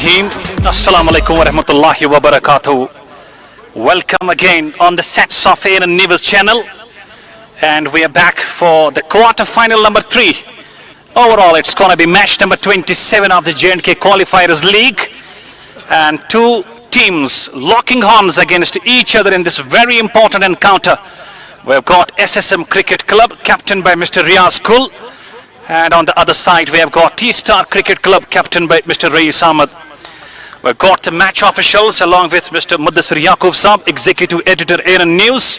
Bismillahirrahmanirrahim. Assalamu alaikum wa rahmatullahi wa barakatuh. Welcome again on the sets of ANN News channel. And we are back for the quarter final number 3. Overall, it's going to be match number 27 of the J&K Qualifiers League. And two teams locking horns against each other in this very important encounter. We've got SSM Cricket Club, captained by Mr. Riaz Kul. And on the other side, we have got T-Star Cricket Club, captained by Mr. Rais Ahmed. We've got the match officials along with Mr. Mudassir Yaqub Saab, Executive Editor, ANN News.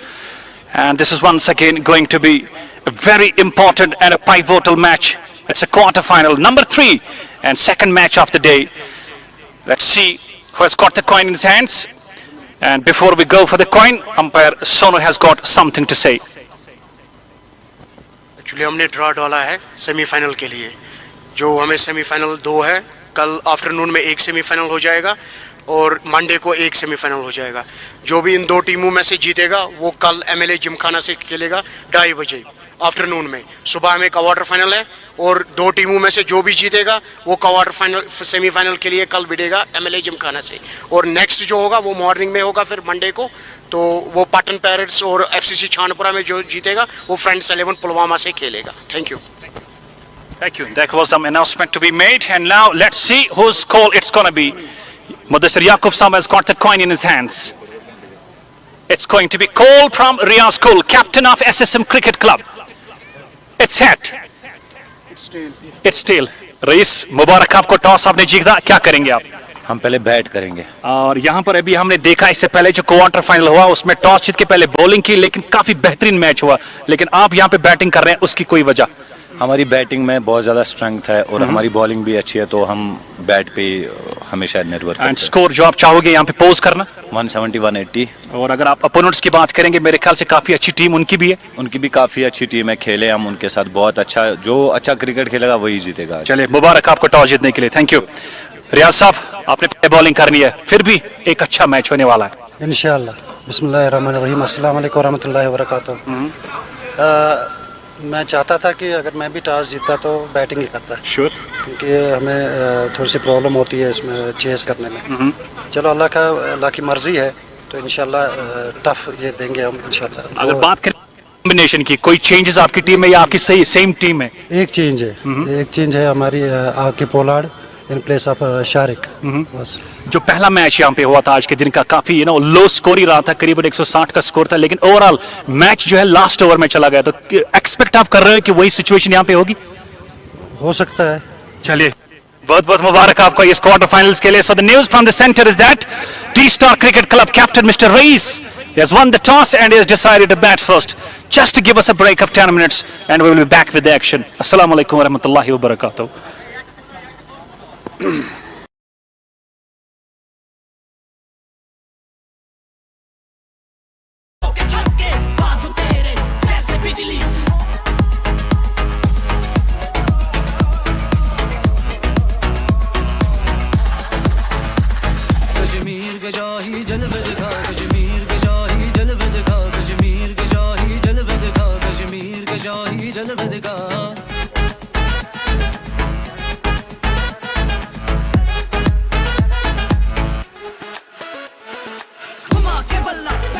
And this is once again going to be a very important and a pivotal match. It's a quarter-final, number 3, and second match of the day. Let's see who has got the coin in his hands. And before we go for the coin, umpire Sonu has got something to say. Actually हमने draw डाला है semifinal के लिए, जो हमें semifinal 2 है, कल afternoon में एक सेमीफाइनल हो जाएगा और मंडे को एक सेमीफाइनल हो जाएगा। जो भी इन 2 टीमों में से जीतेगा वो कल एमएलए जिमखाना से खेलेगा 2:30 बजे आफ्टरनून में। सुबह में क्वार्टर फाइनल है और 2 टीमों में से जो भी जीतेगा वो क्वार्टर फाइनल सेमीफाइनल के लिए कल भिड़ेगा एमएलए जिमखाना से। और नेक्स्ट जो होगा वो मॉर्निंग में होगा फिर मंडे को, तो वो पाटन पैरेट्स और एफसीसी छानपुरा में जो जीतेगा वो फ्रेंड्स 11 पुलवामा से खेलेगा। Thank you. Thank you. That was some announcement to be made, and now let's see whose call it's going to be. Mudassir Yaqub Saab has got the coin in his hands. It's going to be call from Riaz Kul, captain of SSM Cricket Club. It's set. It's tail. Rais, मुबारक आपको, toss आपने जीता, क्या करेंगे आप? हम पहले bat करेंगे। और यहाँ पर अभी हमने देखा इससे पहले जो क्वार्टर फाइनल हुआ उसमें टॉस जीत के पहले बॉलिंग की, लेकिन काफी बेहतरीन मैच हुआ। लेकिन आप यहाँ पे बैटिंग कर रहे हैं, उसकी कोई वजह? हमारी बैटिंग में बहुत ज़्यादा स्ट्रेंथ है और हमारी बॉलिंग भी अच्छी है, तो हम बैट पे हमेशा निर्भर करते हैं। एंड स्कोर जो आप चाहोगे यहाँ पे पोज करना? 170-180। और अगर आप अपोनेंट्स की बात करेंगे, मेरे ख्याल से काफ़ी अच्छी टीम उनकी भी है। उनकी भी काफ़ी अच्छी टीम है, खेले हम उनके साथ बहुत अच्छा, जो अच्छा क्रिकेट खेलेगा वही जीतेगा। चलिए, मुबारक आपको टॉस जीतने के लिए। Thank you. रियाज साहब, आपने बॉलिंग करनी है, फिर भी एक अच्छा मैच होने वाला है इंशाअल्लाह। बिस्मिल्लाहिर्रहमानिर्रहीम, अस्सलाम वालेकुम रहमतुल्लाहि व बरकातुहू। मैं चाहता था कि अगर मैं भी टॉस जीतता तो बैटिंग ही करता। श्योर। क्योंकि हमें थोड़ी सी प्रॉब्लम होती है इसमें चेस करने में। चलो अल्लाह की मर्जी है, तो इंशाल्लाह टफ ये देंगे हम इंशाल्लाह। अगर बात करें कॉम्बिनेशन की, कोई चेंजेस आपकी टीम में या आपकी सही सेम टीम है? एक चेंज है हमारी आके Pollard in place of Shariq. बस जो पहला मैच यहाँ पे हुआ था आज के दिन का, काफी लो स्कोर ही रहा था, करीबन 160 का स्कोर था, लेकिन ओवरऑल मैच जो है लास्ट ओवर में चला गया। तो एक्सपेक्ट आप कर रहे हो कि वही सिचुएशन यहाँ पे होगी? हो सकता है। चलिए, बहुत बहुत मुबारक आपको इस क्वार्टर फाइनल्स के लिए। So the news from the centre is that T-Star Cricket Club captain Mr. Rais has won the toss and has decided to bat first. Just to give us a break of 10 minutes and we will be back with the action. Assalamu alaikum wa rahmatullahi wa barakatuh.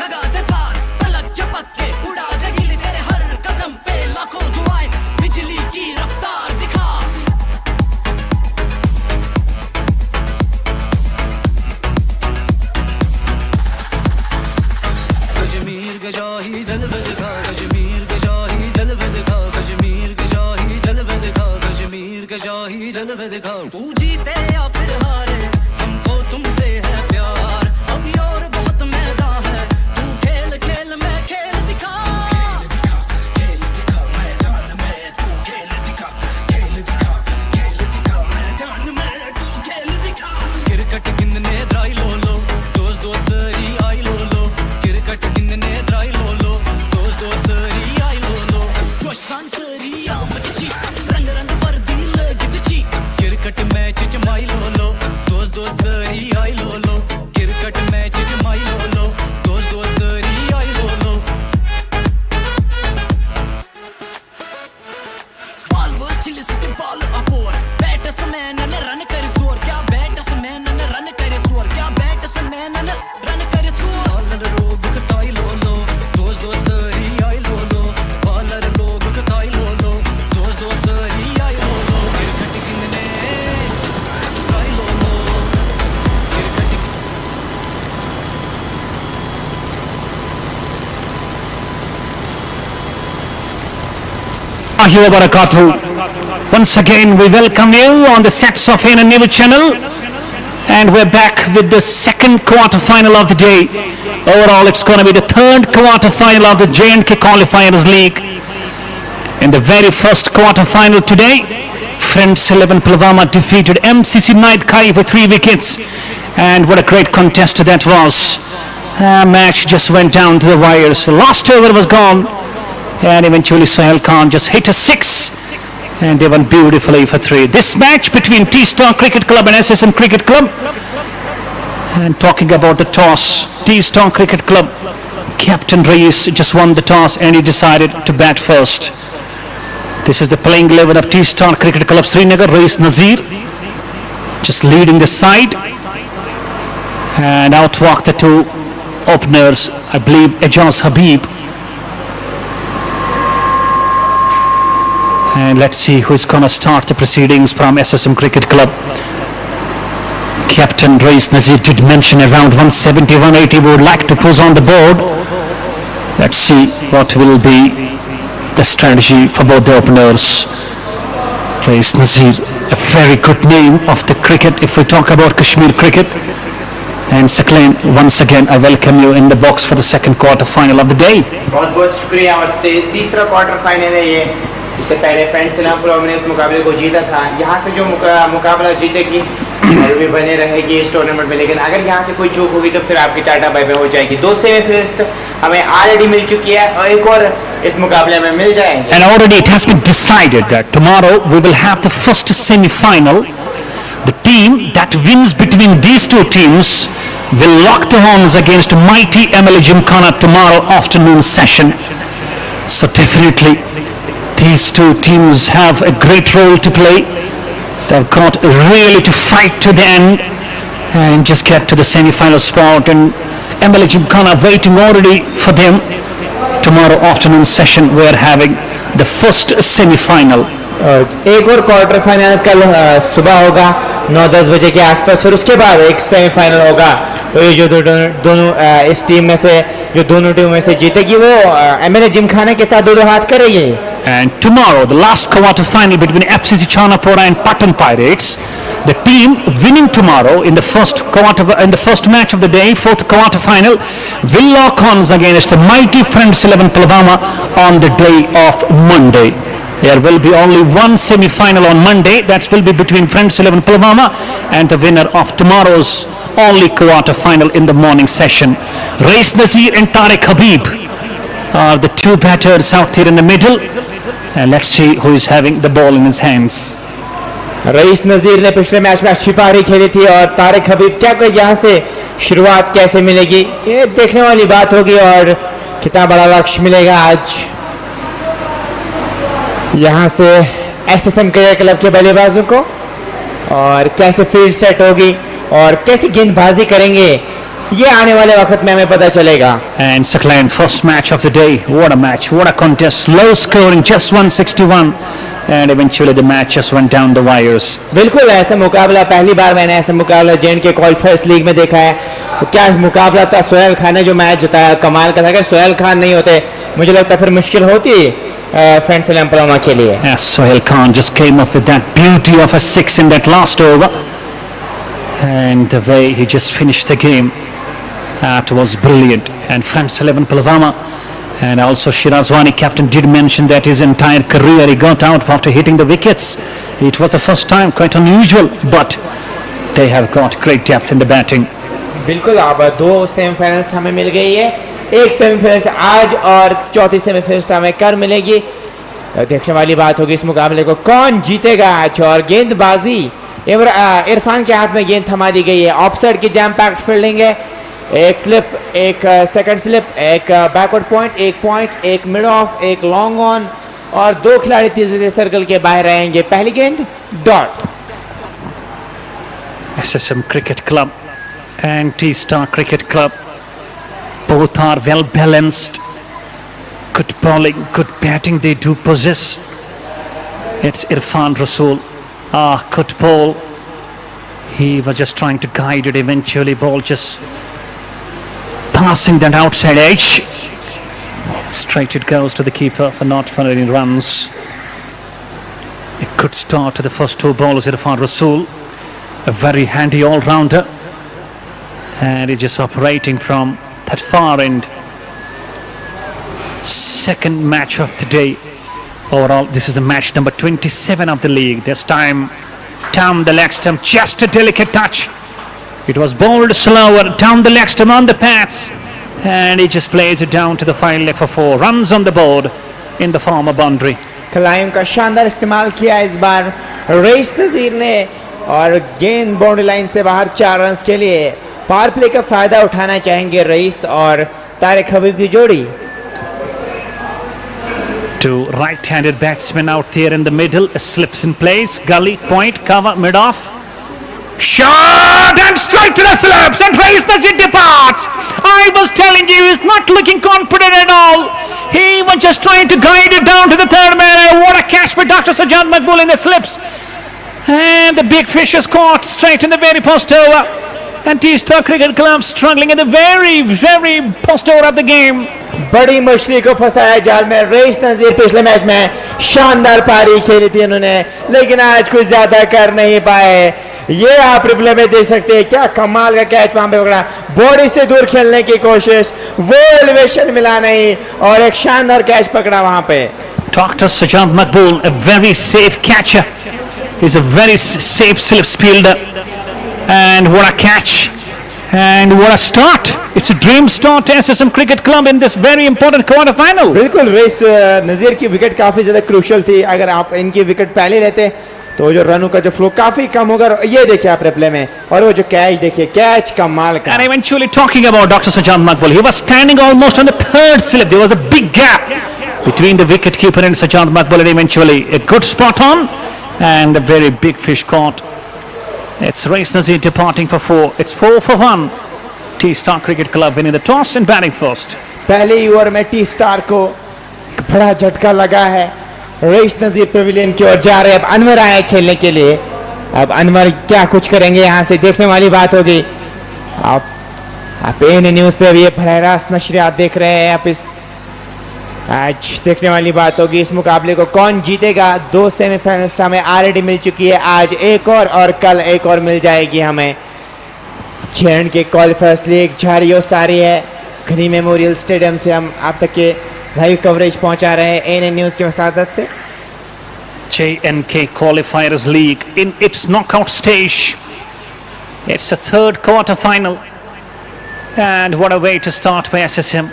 लगा दे पार, पलक झपक के उड़ा दे गिली तेरे हर कदम पे। wa barakatuh. Once again, we welcome you on the sets of ANN News channel, and we're back with the second quarter final of the day. Overall, it's going to be the third quarter final of the J&K Qualifiers League. In the very first quarter final today, Friends 11 Pulwama defeated MCC Night Kai for 3 wickets, and what a great contest that was. Match just went down to the wires. The last over was gone, and eventually Sohail Khan just hit a 6, and they won beautifully for 3. This match between T-Star Cricket Club and SSM Cricket Club. And talking about the toss, T-Star Cricket Club Captain Reis just won the toss, and he decided to bat first. This is the playing 11 of T-Star Cricket Club Srinagar. Reis Nazir just leading the side, and out walk the two openers, I believe Ejaz Habib. And let's see who's going to start the proceedings from SSM Cricket Club. Captain Reis Nazir did mention around 170, 180 would like to push on the board. Let's see what will be the strategy for both the openers. Reis Nazir, a very good name of the cricket if we talk about Kashmir cricket. And Sakleen, once again I welcome you in the box for the second quarter final of the day. बहुत बहुत शुक्रिया। और तीसरा quarter final है ये। इससे पहले friends Ilam ने इस मुकाबले को जीता था। यहाँ से जो मुकाबला जीतेगी और भी बने रहेगी इस टूर्नामेंट में, लेकिन अगर यहाँ से कोई चूक होगी तो फिर आपकी टाटा बाय बाय हो जाएगी। 2 सेमीफाइनलिस्ट हमें ऑलरेडी मिल चुकी है और एक और इस मुकाबले में मिल जाएंगे। And already it has been decided that tomorrow we will have the first semi-final. The team that wins between these two teams will lock the horns against mighty ML Gymkhana tomorrow afternoon session. So definitely these two teams have a great role to play. They've got really to fight to the end and just get to the semi-final spot, and ML Gymkhana waiting already for them. Tomorrow afternoon session we are having the first semi-final. एक और quarter final कल सुबह होगा 9-10 बजे के आसपास, और उसके बाद एक सेमीफाइनल होगा। तो ये जो दोनों इस टीम में से जो दोनों टीम में से जीतेगी वो एमएल जिमखाना के साथ दो हाथ करेगी। And tomorrow the last quarter final between FCC Chanapora and Patan Pirates. The team winning tomorrow in the first match of the day, fourth quarter final, will lock horns against the mighty Friends 11 Pulwama on the day of Monday. There will be only one semi-final on Monday. That will be between Friends 11 Pulwama and the winner of tomorrow's only quarter final in the morning session. Reis Nazir and Tariq Habib are the two batters out here in the middle. And let's see who is having the ball in his hands. Rice नज़ीर ने पिछले match में अच्छी पारी खेली थी, और तारिक हबीब क्या कोई यहाँ से शुरुआत कैसे मिलेगी ये देखने वाली बात होगी, और कितना बड़ा लक्ष्य मिलेगा आज यहाँ से एसएसएम क्रिकेट क्लब के बल्लेबाजों को, और कैसे फील्ड सेट होगी और कैसी गेंदबाजी करेंगे ये आने वाले वक्त में हमें पता चलेगा। And Sakleen, first match of the day. What a match, what a contest. Low scoring, just 161, and eventually the match just went down the wires. बिल्कुल ऐसा मुकाबला पहली बार मैंने ऐसा मुकाबला J&K क्वालिफायर्स लीग में देखा है। तो क्या मुकाबला था। सोहेल खान ने जो मैच जिताया कमाल का था। अगर सोहेल खान नहीं होते मुझे लगता फिर मुश्किल होती फ्रेंड्स इलाम पलवामा के लिए। Yes, Sohail Khan just came up with that beauty of a 6 in that last over, and the way he just finished the game, that was brilliant. And Friends 11 Pulwama and also Shirazwani captain did mention that his entire career he got out after hitting the wickets. It was the first time, quite unusual, but they have got great depth in the batting. बिल्कुल, अब 2 semifinals हमें मिल गई है। एक semifinals आज और चौथी semifinals हमें कर मिलेगी। देखने वाली बात होगी इस मुकाबले को कौन जीतेगा आज। और गेंदबाजी इरफान के हाथ में गेंद थमा दी गई है। ऑफ साइड की जैम पैक्ट फील्डिंग है। एक स्लिप, एक सेकंड स्लिप, एक बैकवर्ड पॉइंट, एक मिड ऑफ, एक लॉन्ग ऑन, और 2 खिलाड़ी तीसरे सर्कल के बाहर रहेंगे। पहली गेंद dot. SSM Cricket Club and T-Star Cricket Club, both are well balanced. Good bowling, good batting they do possess. It's Irfan Rasool. Good ball. He was just trying to guide it. Eventually ball just passing that outside edge. Straight it goes to the keeper for not for any runs. good start to the first two balls. Irfan Rasool, a very handy all-rounder, and he's just operating from that far end. Second match of the day. Overall, this is the match number 27 of the league. This time, down the leg stump, just a delicate touch. It was bowled slower, down the leg stump on the pads, and he just plays it down to the final leg for 4 runs on the board in the form of boundary. खिलाड़ियों का शानदार इस्तेमाल किया इस बार rice नजीर ने और गेंद boundary line से बाहर 4 रन के लिए पावर प्ले का फायदा उठाना चाहेंगे रईस और तारिक हबीब की जोड़ी. Two right-handed batsmen out there in the middle. Slips in place. Gully, point, cover, mid-off. Shot and straight to the slips, and Raiz Nazir departs. I was telling you, he's not looking confident at all. He was just trying to guide it down to the third man. What a catch by Dr. Sajjad Maqbool in the slips. And the big fish is caught straight in the very post over. And T-Star Cricket Club struggling in the very, very post over of the game. बड़ी मछली को फंसाया जाल में. Rice नजीर पिछले match में शानदार पारी खेली थी उन्होंने, लेकिन आज कुछ ज्यादा कर नहीं पाए. ये आप रिप्ले में देख सकते हैं, क्या कमाल का कैच वहां पे पकड़ा. बॉडी से दूर खेलने की कोशिश, वो एलिवेशन मिला नहीं और एक शानदार कैच पकड़ा वहां पे. Dr. Sajjad Maqbool, a very safe catcher. He's a very safe slip fielder. And what a catch. And what a start. It's a dream start to SSM Cricket Club in this very important quarter final. बिल्कुल rice नजीर की wicket काफी ज्यादा crucial थी. अगर आप इनकी wicket पहले लेते तो जो रनों का जो फ्लो काफी कम होगा. ये देखिए आप रिप्ले में, और वो जो कैच देखिए, कैच कमाल का. And eventually talking about Dr. Sajjad Maqbool, he was standing almost on the third slip. There was a big gap between the wicket keeper and Sajjad Maqbool, and eventually a good spot on and a very big fish caught. It's Raiz Nazir departing for 4. It's 4 for 1. T-Star Cricket Club winning the toss and batting first. पहले ही over में T star को बड़ा झटका लगा है. Rice नजीर Pavilion की ओर जा रहे हैं. अब अनवर आए खेलने के लिए. अब अनवर क्या कुछ करेंगे यहाँ से, देखने वाली बात होगी. आप इन न्यूज़ पे भी ये बरह रास्त नशरियात देख रहे हैं. आप इस आज देखने वाली बात होगी इस मुकाबले को कौन जीतेगा. 2 सेमीफाइनलिस्ट हमें ऑलरेडी मिल चुकी है. आज एक और कल एक और मिल जाएगी हमें. J&K क्वालिफायर्स लीग JIO सारी है. घनी मेमोरियल स्टेडियम से हम आप तक के लाइव कवरेज पहुंचा रहे हैं एन न्यूज़ की मसादत से. J&K Qualifiers League in its knockout stage. It's the third quarter final. And what a way to start by SSM.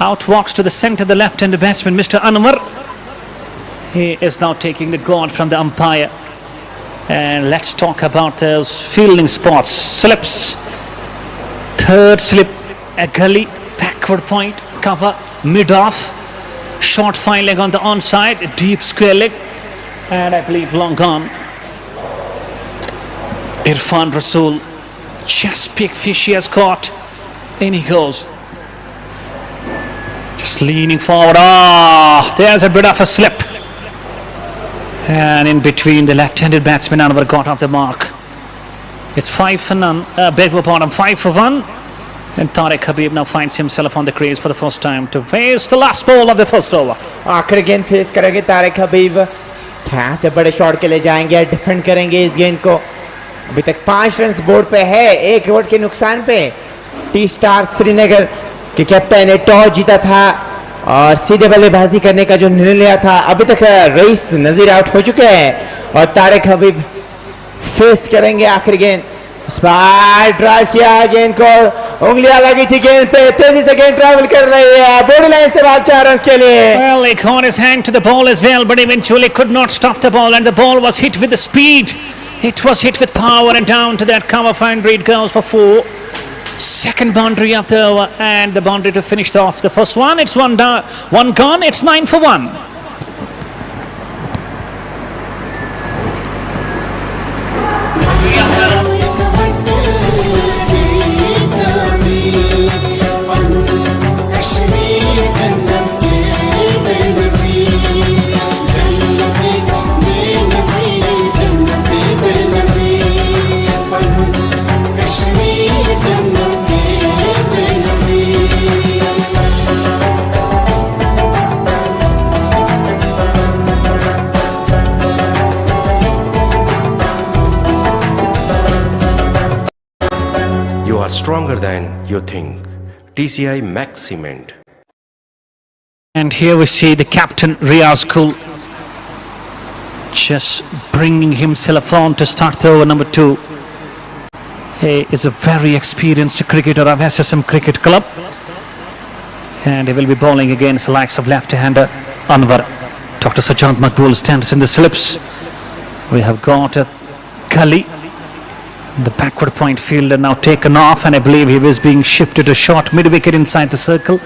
Out walks to the centre, the left-handed batsman, Mr. Anwar. He is now taking the guard from the umpire. And let's talk about those fielding spots. Slips. Third slip, a gully, backward point, cover, mid-off. Short fine leg on the onside, a deep square leg. And I believe long gone. Irfan Rasool, just big fish he has caught. In he goes. Just leaning forward. There's a bit of a slip. And in between, the left-handed batsman Anwar got off the mark. It's 5 for none. Beg your pardon, 5 for 1. And Tariq Habib now finds himself on the crease for the first time to face the last ball of the first over. आखिर गेंद face करेंगे तारिक हबीब. यहाँ से बड़े shot के लिए जाएंगे, defend करेंगे इस गेंद को. अभी तक 5 रन बोर्ड पे है, 1 विकेट के नुकसान पे. टी स्टार श्रीनगर के कैप्टन ने टॉस जीता था और सीधे बल्लेबाजी करने का जो निर्णय लिया था. अभी तक रईस नजीर आउट हो चुके हैं और तारिक हबीब फेस करेंगे आखिर गेंद. उस पर ड्राइव किया गेंद को, उंगलियां लगी थी गेंद पे, तेजी से गेंद ट्रैवल कर रही है बॉडी लाइन से बाहर 4 रन के लिए. Well, he caught his hand to the ball as well, but eventually could not stop the ball, and the ball was hit with the speed. It was hit with power and down to that cover. Boundary it goes for 4. Second boundary of the over, and the boundary to finish off the first one. It's one down, one gone. It's 9 for 1. stronger than you think. TCI Max Cement. And here we see the captain Riaz Kul just bringing himself on to start the over number 2. He is a very experienced cricketer of SSM Cricket Club, and he will be bowling against the likes of left-hander Anwar. Dr. Sajjad Maqbool stands in the slips. We have got a gully. The backward point fielder now taken off, and I believe he was being shifted a short mid-wicket inside the circle.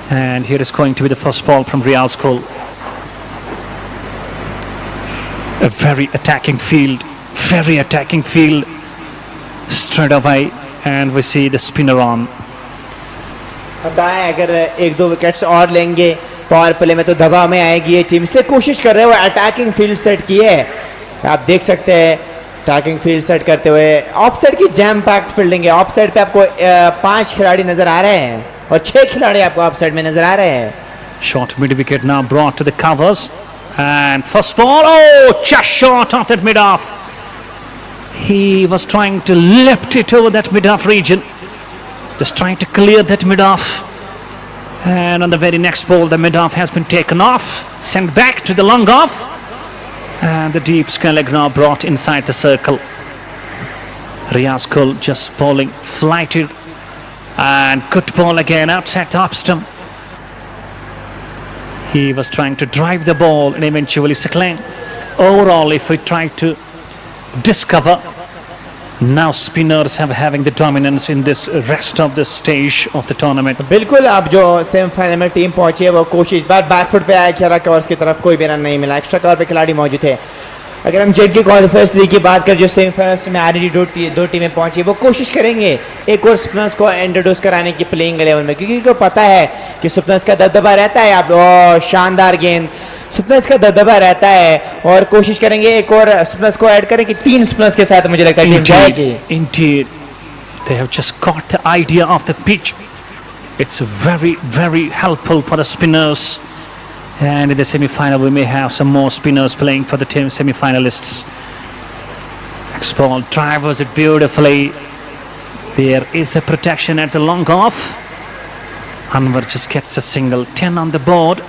And here is going to be the first ball from Riaz Kul. A very attacking field straight away, and we see the spinner on. अगर 1-2 wickets और लेंगे power play में तो दबाव में आएगी ये team, इसलिए कोशिश कर रहे हैं वो अटैकिंग फील्ड सेट की है. आप देख सकते हैं अटैकिंग फील्ड सेट करते हुए. ऑफ साइड की जैम पैक्ड फील्डिंग है. ऑफ साइड पे आपको 5 खिलाड़ी नजर आ रहे हैं और 6 खिलाड़ी आपको ऑफ साइड में नजर आ रहे हैं. Short mid wicket now brought to the covers, and first ball, oh, just short of that mid off. He was trying to lift it over that mid off region, just trying to clear that mid off, and on the very next ball the mid off has been taken off, sent back to the long off, and the deep square leg now brought inside the circle. Riaz Kul just bowling flighted, and good ball again outside the off stump. He was trying to drive the ball and eventually circling. Overall, if we try to discover, now spinners have having the dominance in this rest of the stage of the tournament. बिल्कुल. अब जो semifinal में team पहुंची है वो कोशिश बार back foot पे आया, खेला कवर्स की तरफ कोई भी रन नहीं मिला. एक्स्ट्रा कवर पे खिलाड़ी मौजूद थे. अगर हम J&K क्वालिफायर्स लीग की बात करें जो सेमीफाइनल्स में आधी दो टीमें पहुंची, वो कोशिश करेंगे एक और स्पिनर्स को इंट्रोड्यूस कराने की प्लेइंग 11 में, क्योंकि उनको पता है कि स्पिनर्स का दबदबा रहता है. अब शानदार गेंद, स्पिनर्स का दबदबा रहता है और कोशिश करेंगे एक और स्पिनर्स को ऐड करें कि 3 स्पिनर्स के साथ मुझे लगता है टीम जाएगी. Indeed, they have just got the idea of the pitch. It's very helpful for the spinners. And in the semi-final we may have some more spinners playing for the team semi-finalists. Next ball drivers it beautifully. There is a protection at the long off. Anwar just gets a single. 10 on the board,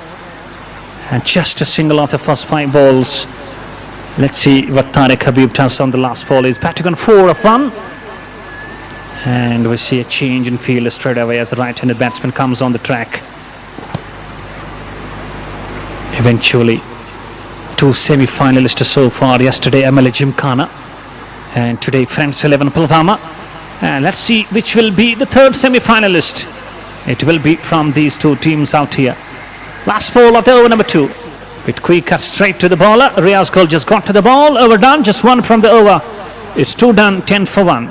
and just a single off the first 5 balls. Let's see what Tariq Habib does on the last ball. He's batting on 4 of 1, and we see a change in field straight away as the right-handed batsman comes on the track. Eventually 2 semi-finalists so far. Yesterday MLA Gymkhana, and today Friends 11 Pulwama. And let's see which will be the 3rd semi-finalist. It will be from these 2 teams out here. Last ball of the over number 2. With quick cut straight to the bowler. Riaz Kul just got to the ball. Over done. Just 1 from the over. It's 2 done. 10 for 1.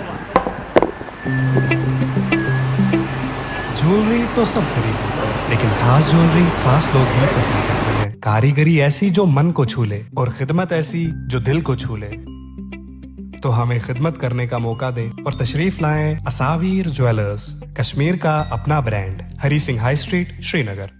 Jewellery तो सब खरीदे, लेकिन खास jewellery खास लोग ही पसंद करते हैं. कारीगरी ऐसी जो मन को छू ले और खिदमत ऐसी जो दिल को छू ले. तो हमें खिदमत करने का मौका दे और तशरीफ लाएं असावीर ज्वेलर्स, कश्मीर का अपना brand, Hari Singh high street, Srinagar.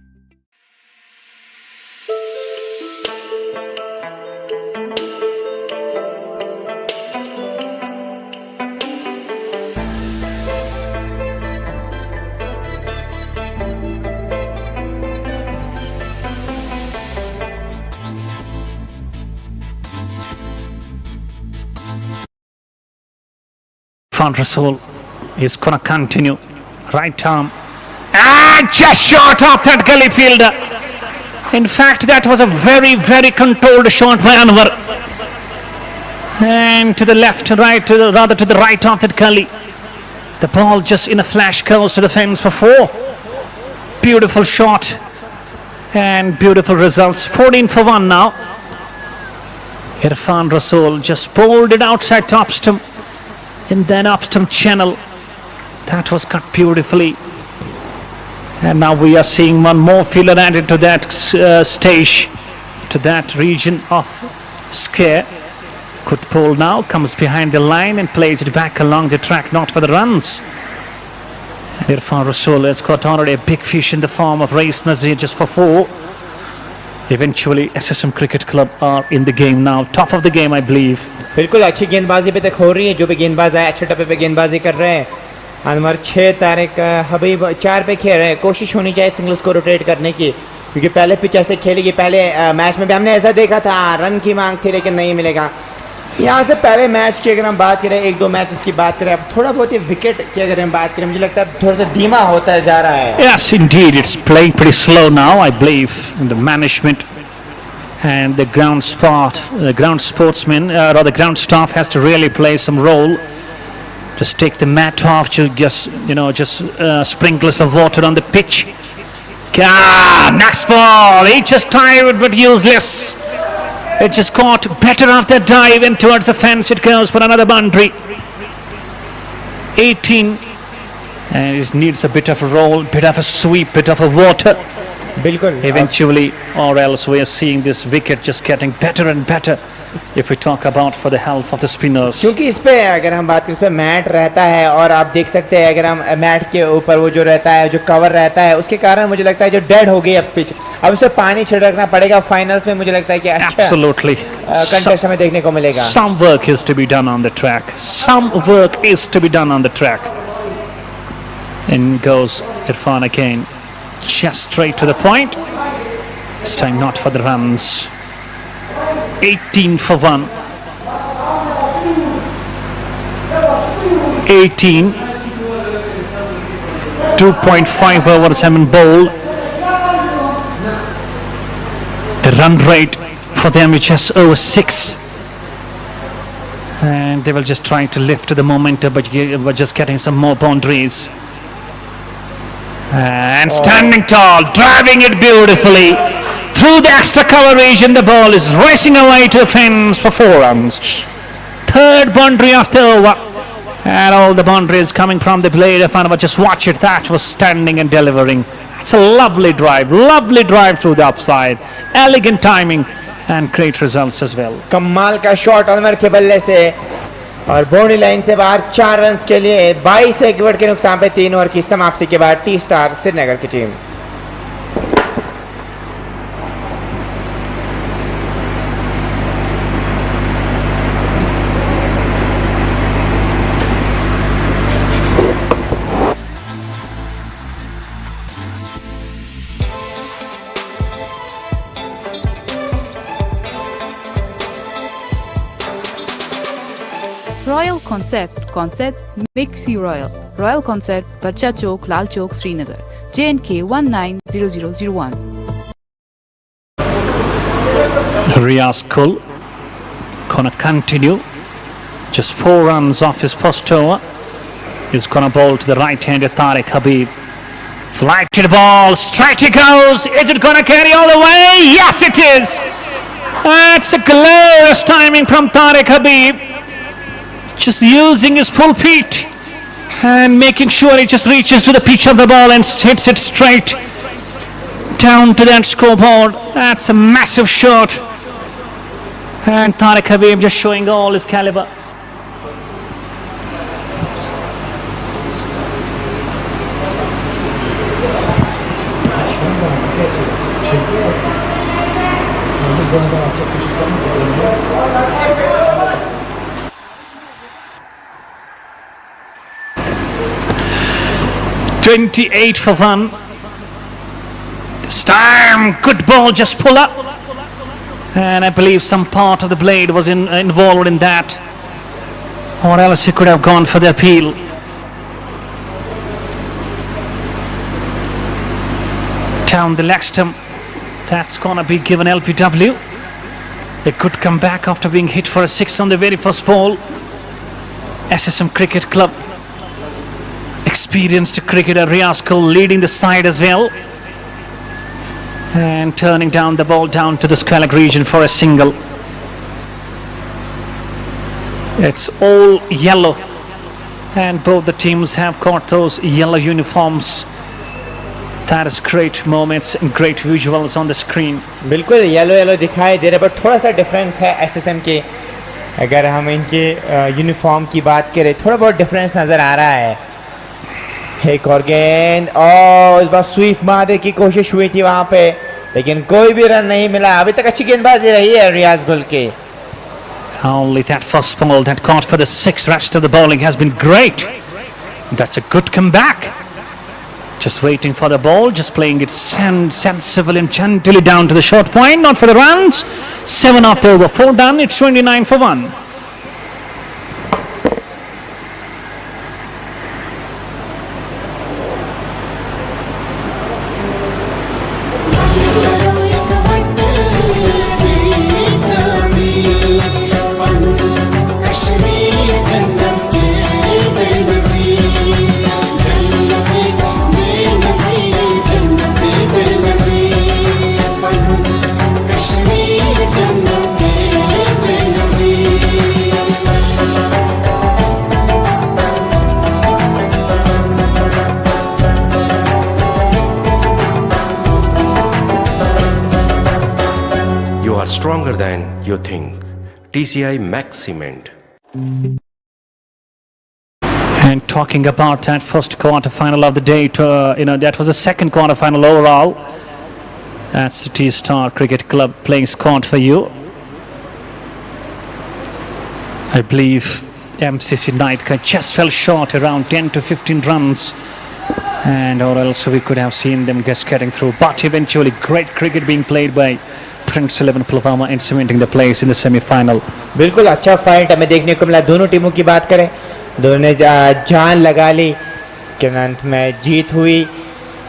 Irfan Rasool is going to continue. Right arm, and just short of that gully fielder. In fact, that was a very controlled shot by Anwar. And to the left, right, rather to the right of that gully. The ball just in a flash curls to the fence for 4. Beautiful shot and beautiful results. 14 for 1 now. Irfan Rasool just bowled it outside top stump. In that up stump channel, that was cut beautifully. And now we are seeing one more fielder added to that stage, to that region of scare. Good ball now, comes behind the line and plays it back along the track, not for the runs. Irfan Rasool has got already a big fish in the form of Rais Nazir just for 4. Eventually SSM Cricket Club are in the game now, top of the game I believe. बिल्कुल अच्छी गेंदबाजी पे तक हो रही है, जो भी गेंदबाज आए अच्छे टप्पे पे गेंदबाजी कर रहे हैं। नंबर 6 तारिक हबीब 4 पे खेल रहे हैं, कोशिश होनी चाहिए सिंगल्स को रोटेट करने की, क्योंकि पहले पिच ऐसे खेलेगी। पहले मैच में भी हमने ऐसा देखा था, रन की मांग थी लेकिन नहीं मिलेगा। यहाँ से पहले मैच की अगर हम बात करें, 1-2 मैचेस की बात करें, अब थोड़ा बहुत ही विकेट की अगर हम बात करें, मुझे लगता है थोड़ा सा धीमा होता जा रहा है। Yes, indeed, it's playing pretty slow now. I believe the management and the ground sportsmen or the ground staff has to really play some role. Just take the mat off, just sprinkle some water on the pitch. Next ball, he just tired but useless. It just caught better after dive and towards the fence it goes for another boundary. 18, and it needs a bit of a roll, bit of a sweep, bit of a water. बिल्कुल Eventually, or else we are seeing this wicket just getting better and better. If we talk about for the health of the spinners. क्योंकि इस पे अगर हम बात करें, इस पे मैट रहता है और आप देख सकते हैं अगर हम मैट के ऊपर वो जो रहता है, जो कवर रहता है, उसके कारण मुझे लगता है जो डेड हो गई अब पिच, अब उसे पानी छिड़कना पड़ेगा। फाइनल्स में मुझे लगता है कि अच्छा Absolutely. कंटेस्ट हमें देखने को मिलेगा। Some work is to be done on the track. Some work is to be done on the track. In goes Irfan again, just straight to the point. This time not for the runs. 18 for 1. 18. 2.5 overs have been bowled. The run rate for them is just over 6. And they were just trying to lift the momentum, but were just getting some more boundaries. And standing tall, driving it beautifully through the extra cover region. The ball is racing away to the fence for 4 runs. Third boundary of the over, and all the boundaries coming from the blade of Anwar. Just watch it, that was standing and delivering. It's a lovely drive through the upside, elegant timing and great results as well. कमाल का shot Anwar के बल्ले से और boundary line से बाहर 4 run के लिए 22 विकेट के नुकसान पे 3 ओवर की समाप्ति के बाद टी स्टार श्रीनगर की team. Royal Concepts makes you royal. Royal Concept, Bacha Chowk, Lal Chowk, Srinagar. J&K 190001. Riyaz Kul gonna continue. Just 4 runs off his first over. He's gonna bowl to the right-handed Tariq Habib. Flighted ball, straight he goes. Is it gonna carry all the way? Yes, it is. That's a glorious timing from Tariq Habib. Just using his full feet and making sure it just reaches to the pitch of the ball and hits it straight down to that scoreboard. That's a massive shot. And Tariq Habib just showing all his caliber. $28 for 1. This time, good ball, just pull up. And I believe some part of the blade was involved in that. Or else he could have gone for the appeal. Down the leg stump. That's gonna be given LPW. They could come back after being hit for a 6 on the very first ball. SSM Cricket Club. Experienced cricketer Riyaz Kul leading the side as well, and turning down the ball down to the square region for a single. It's all yellow, and both the teams have got those yellow uniforms. That is great moments and great visuals on the screen. बिल्कुल yellow दिखाई दे रहा है, पर थोड़ा सा difference है SSM के। अगर हम इनके यूनिफॉर्म की बात करें, थोड़ा बहुत डिफरेंस नज़र आ रहा है। एक और गेंद, और इस बार स्वीप मारने की कोशिश हुई थी वहां पे, लेकिन कोई भी रन नहीं मिला। अभी तक अच्छी गेंदबाजी रही है रियाज गुल की। Only that first ball that caught for the 6. Rest of the bowling has been great. That's a good comeback. Just waiting for the ball, just playing it sensibly and gently down to the short point, not for the runs. 7 after over 4 done, it's 29 for 1. Stronger than you think. TCI Max Cement. And talking about that first quarter final of the day, that was the second quarter final overall. That's the T-Star Cricket Club playing squad for you. I believe MCC Nightcap just fell short around 10 to 15 runs, and or else we could have seen them getting through. But eventually, great cricket being played by Prince 11 Pulwama in cementing the place in the semi-final. बिल्कुल अच्छा fight हमें देखने को मिला. दोनों टीमों की बात करें, दोनों ने जान लगा ली कि अंत में जीत हुई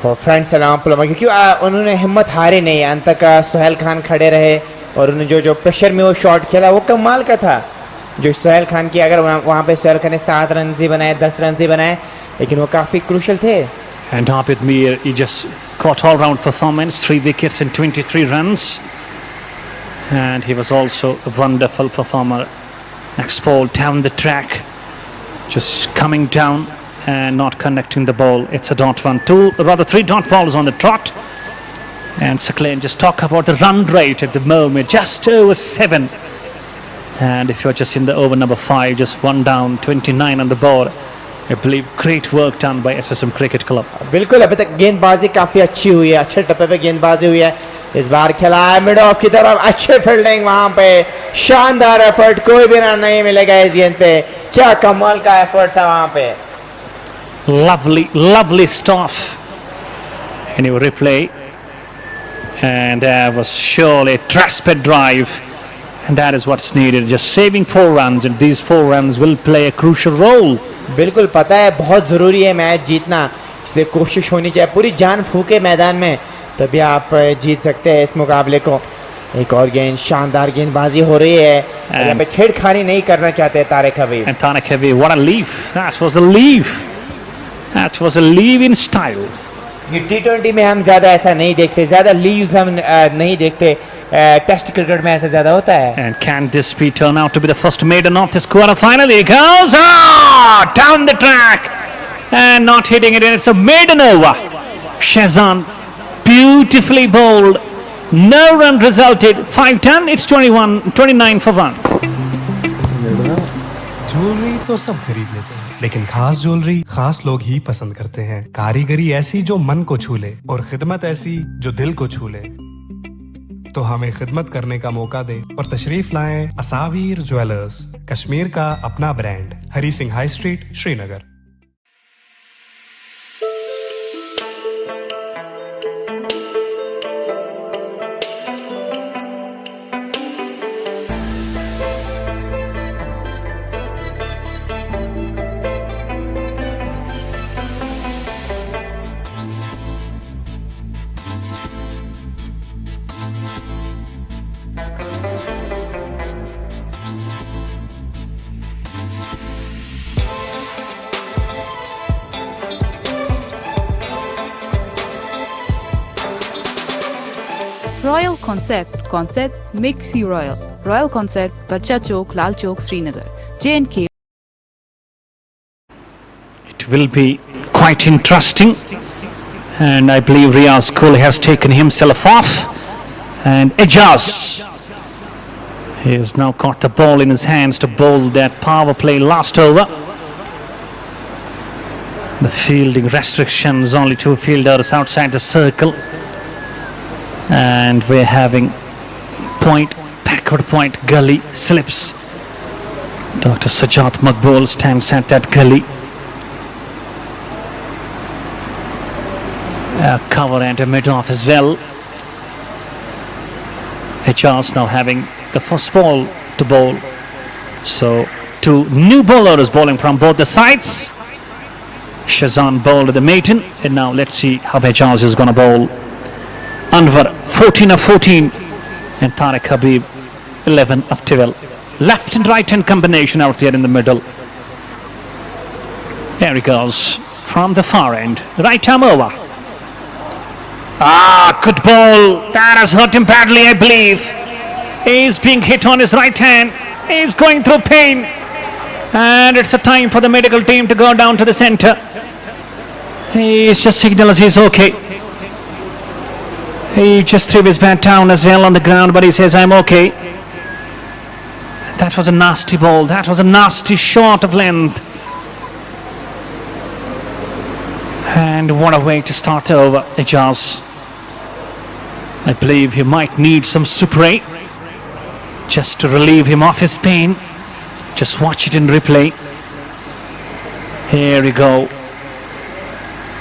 और फ्रंट सलाम पुलवामा, क्योंकि उन्होंने हिम्मत हारे नहीं. अंत तक सुहेल खान खड़े रहे और उन्होंने जो प्रेशर में वो शॉट खेला वो कमाल का था. जो सुहेल खान की, अगर वहाँ पे सुहेल खान ने 7 रन ही बनाए, 10 रन ही बनाए, लेकिन वो काफ़ी क्रूशल थे. And Abid Mir, he just caught all-round performance, 3 wickets and 23 runs. And he was also a wonderful performer. Next ball down the track, just coming down and not connecting the ball. It's a dot one, 3 dot balls on the trot. And Sakleen, just talk about the run rate at the moment, just over 7. And if you're just in the over number 5, just 1 down, 29 on the board. I believe great work done by SSM Cricket Club. बिल्कुल, अभी तक गेंदबाजी काफ़ी अच्छी हुई है, अच्छे टप्पे पे गेंदबाजी हुई है. इस बार खेला है मिड ऑफ की तरफ, अच्छे फील्डिंग वहां पे, शानदार एफर्ट, कोई भी रन नहीं मिलेगा इस गेंद पे. क्या कमाल का एफर्ट था वहां पे. Lovely stuff. And you replay, and that was surely a trusted drive, and that is what's needed. Just saving 4 runs, and these 4 runs will play a crucial role. बिल्कुल पता है बहुत ज़रूरी है मैच जीतना, इसलिए कोशिश होनी चाहिए, पूरी जान फूके मैदान में, तभी आप जीत सकते हैं इस मुकाबले को. एक और गेंद, शानदार गेंदबाजी हो रही है, यहाँ पे छेड़खानी नहीं करना चाहते तारिक हबीब. And Tarik Habib, what a leave. That was a leave. That was a leave in style. ये T20 में हम ज़्यादा ऐसा नहीं देखते, ज़्यादा लीव्स हम नहीं देखते, टेस्ट क्रिकेट में ऐसा ज़्यादा होता है. And can this be turn out to be the first maiden of this quarter final? He goes down the track and not hitting it, and it's a maiden over. Shazan beautifully bowled, no run resulted. 5-10, it's 29 for 1. Jewellery तो सब खरीद लेते हैं, लेकिन खास jewellery खास लोग ही पसंद करते हैं. कारीगरी ऐसी जो मन को छू ले और खिदमत ऐसी जो दिल को छू ले. तो हमें खिदमत करने का मौका दे और तशरीफ लाएं असावीर ज्वेलर्स, कश्मीर का अपना brand, Hari Singh high street, Srinagar. Royal Concept makes you royal. Royal Concept, Barcha Chowk, Lal Chowk, Srinagar. J&K. It will be quite interesting, and I believe Riaz Kohli has taken himself off, and Ejaz, he has now got the ball in his hands to bowl that power play last over. The fielding restrictions, only 2 fielders outside the circle, and we're having backward point, gully, slips Dr. Sajjad Maqbool stands at that gully. A cover and a mid-off as well. Hijaz now having the first ball to bowl. So two new bowlers bowling from both the sides. Shazan bowled the maiden, and now let's see how Hijaz is going to bowl. Anwar 14 of 14 and Tariq Habib 11 of 12. Left and right hand combination out there in the middle. There he goes from the far end. Right arm over. Good ball. That has hurt him badly, I believe. He's being hit on his right hand. He's going through pain. And it's a time for the medical team to go down to the center. He's just signals he's okay. He just threw his bat down as well on the ground, but he says, I'm okay. That was a nasty ball. That was a nasty shot of length. And what a way to start over, Hijaz. I believe he might need some spray just to relieve him of his pain. Just watch it in replay. Here we go.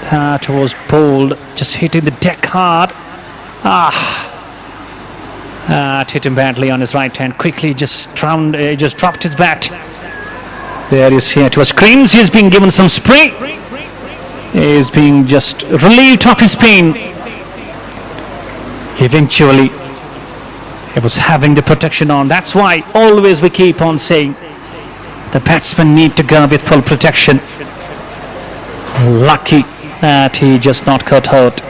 That was bowled, just hitting the deck hard. It hit him badly on his right hand. Quickly just dropped his bat. There you see it was screens. He's being given some spray. He's being just relieved of his pain. Eventually, he was having the protection on. That's why always we keep on saying the batsmen need to go with full protection. Lucky that he just not got hurt.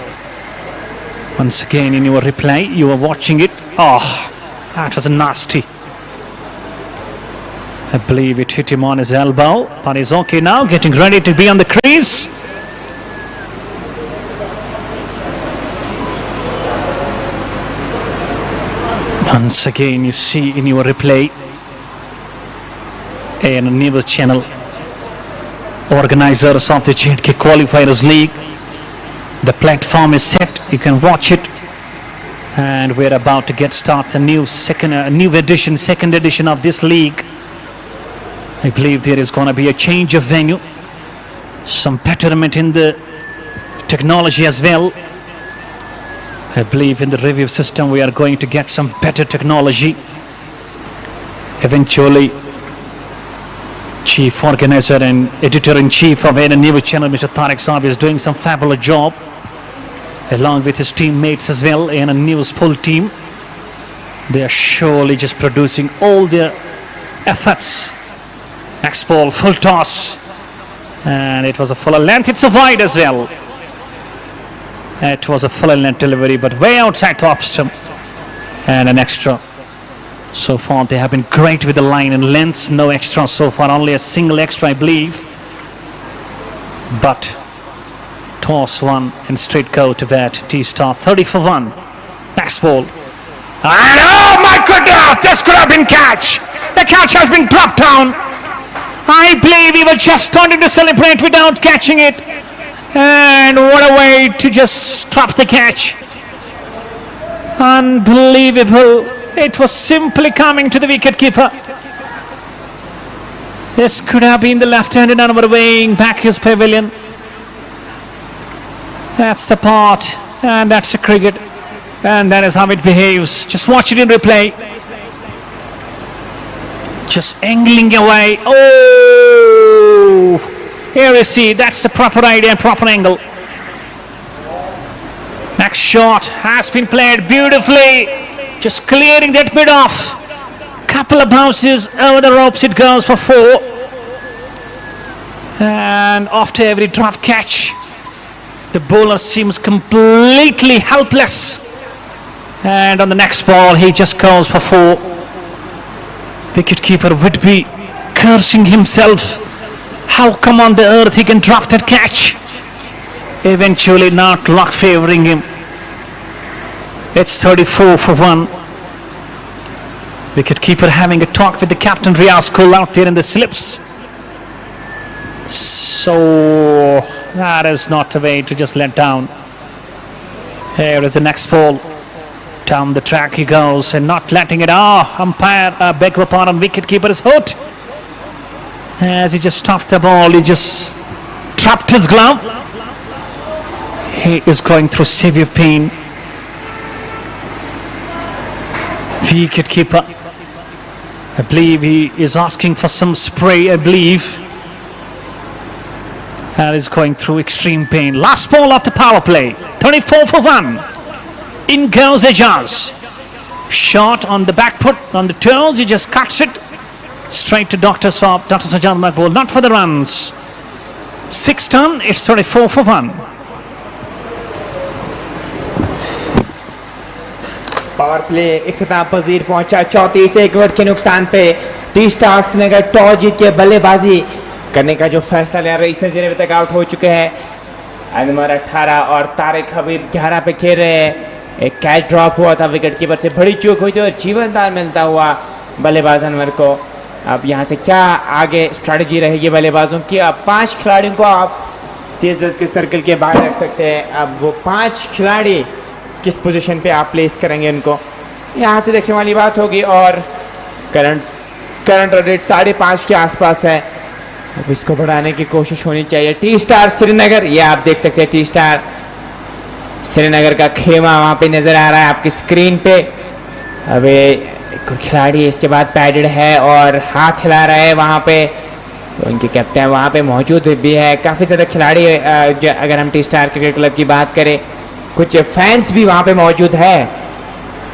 Once again in your replay, you are watching it. That was a nasty. I believe it hit him on his elbow, but he's okay now, getting ready to be on the crease. Once again, you see in your replay, and a news channel, organizers of the J&K Qualifiers League. The platform is set. You can watch it, and we're about to get started. Second edition of this league. I believe there is going to be a change of venue, some betterment in the technology as well. I believe in the review system we are going to get some better technology. Eventually, Chief Organizer and Editor-in-Chief of a news channel, Mr. Tariq Saab, is doing some fabulous job, along with his teammates as well, and a news pool team. They are surely just producing all their efforts. Next ball, full toss, and it was a full length. It's a wide as well. It was a full length delivery, but way outside top stump, and an extra. So far they have been great with the line and lengths. No extra so far, only a single extra I believe. But toss one and straight go to bat. T-star 30 for 1. Next ball. And oh my goodness, this could have been catch. The catch has been dropped down. I believe he was just starting to celebrate without catching it. And what a way to just drop the catch. Unbelievable. It was simply coming to the wicketkeeper. This could have been the left-handed Anwar weighing back his pavilion. That's the part, and that's the cricket, and that is how it behaves. Just watch it in replay. Just angling away. Oh, here you see, that's the proper idea and proper angle. Next shot has been played beautifully. Just clearing that bit off. Couple of bounces over the ropes, it goes for 4. And after every drop catch, the bowler seems completely helpless. And on the next ball, he just goes for 4. Wicketkeeper would be cursing himself. How come on the earth he can drop that catch? Eventually not luck favoring him. It's 34 for 1. Wicketkeeper having a talk with the captain Riaz Kul out there in the slips. So that is not a way to just let down. Here is the next ball. Down the track he goes and not letting it. Umpire, beg your pardon, wicketkeeper is hurt. As he just stopped the ball, he just trapped his glove. He is going through severe pain. Wicket keeper, I believe he is asking for some spray, I believe. And is going through extreme pain. Last ball of the power play. 24 for 1. In goes Ejaz. Shot on the back foot, on the toes. He just cuts it straight to Dr. Sajjad Maqbool. Not for the runs. 6 ton. It's 34 for 1. Power play इख्तिताम पजीर पहुंचा 34 wicket के नुकसान पे। T star Srinagar toss जीत के बल्लेबाजी करने का जो फैसला लिया, रईस नजीर अभी तक आउट हो चुके हैं। अनवर 18 और तारिक हबीब 11 पे खेल रहे हैं। एक कैच ड्रॉप हुआ था विकेट कीपर से, बड़ी चूक हुई थी और जीवनदान मिलता हुआ बल्लेबाज अनवर को। अब यहाँ से क्या आगे स्ट्रैटेजी रहेगी बल्लेबाजों की? अब 5 खिलाड़ियों को आप तेज गज के सर्कल के बाहर रख सकते हैं। अब वो 5 खिलाड़ी किस पोजीशन पे आप प्लेस करेंगे उनको, यहाँ से देखने वाली बात होगी। और करंट रेट 5.5 के आसपास है। अब इसको बढ़ाने की कोशिश होनी चाहिए। टी स्टार श्रीनगर, ये आप देख सकते हैं टी स्टार श्रीनगर का खेमा वहाँ पे नज़र आ रहा है आपकी स्क्रीन पे। अब एक खिलाड़ी इसके बाद पैडेड है और हाथ हिला रहा है वहाँ पे, तो उनके कैप्टन वहाँ पे मौजूद भी है। काफ़ी ज़्यादा खिलाड़ी, अगर हम टी स्टार क्रिकेट क्लब की बात करें, कुछ फैंस भी वहाँ पे मौजूद है,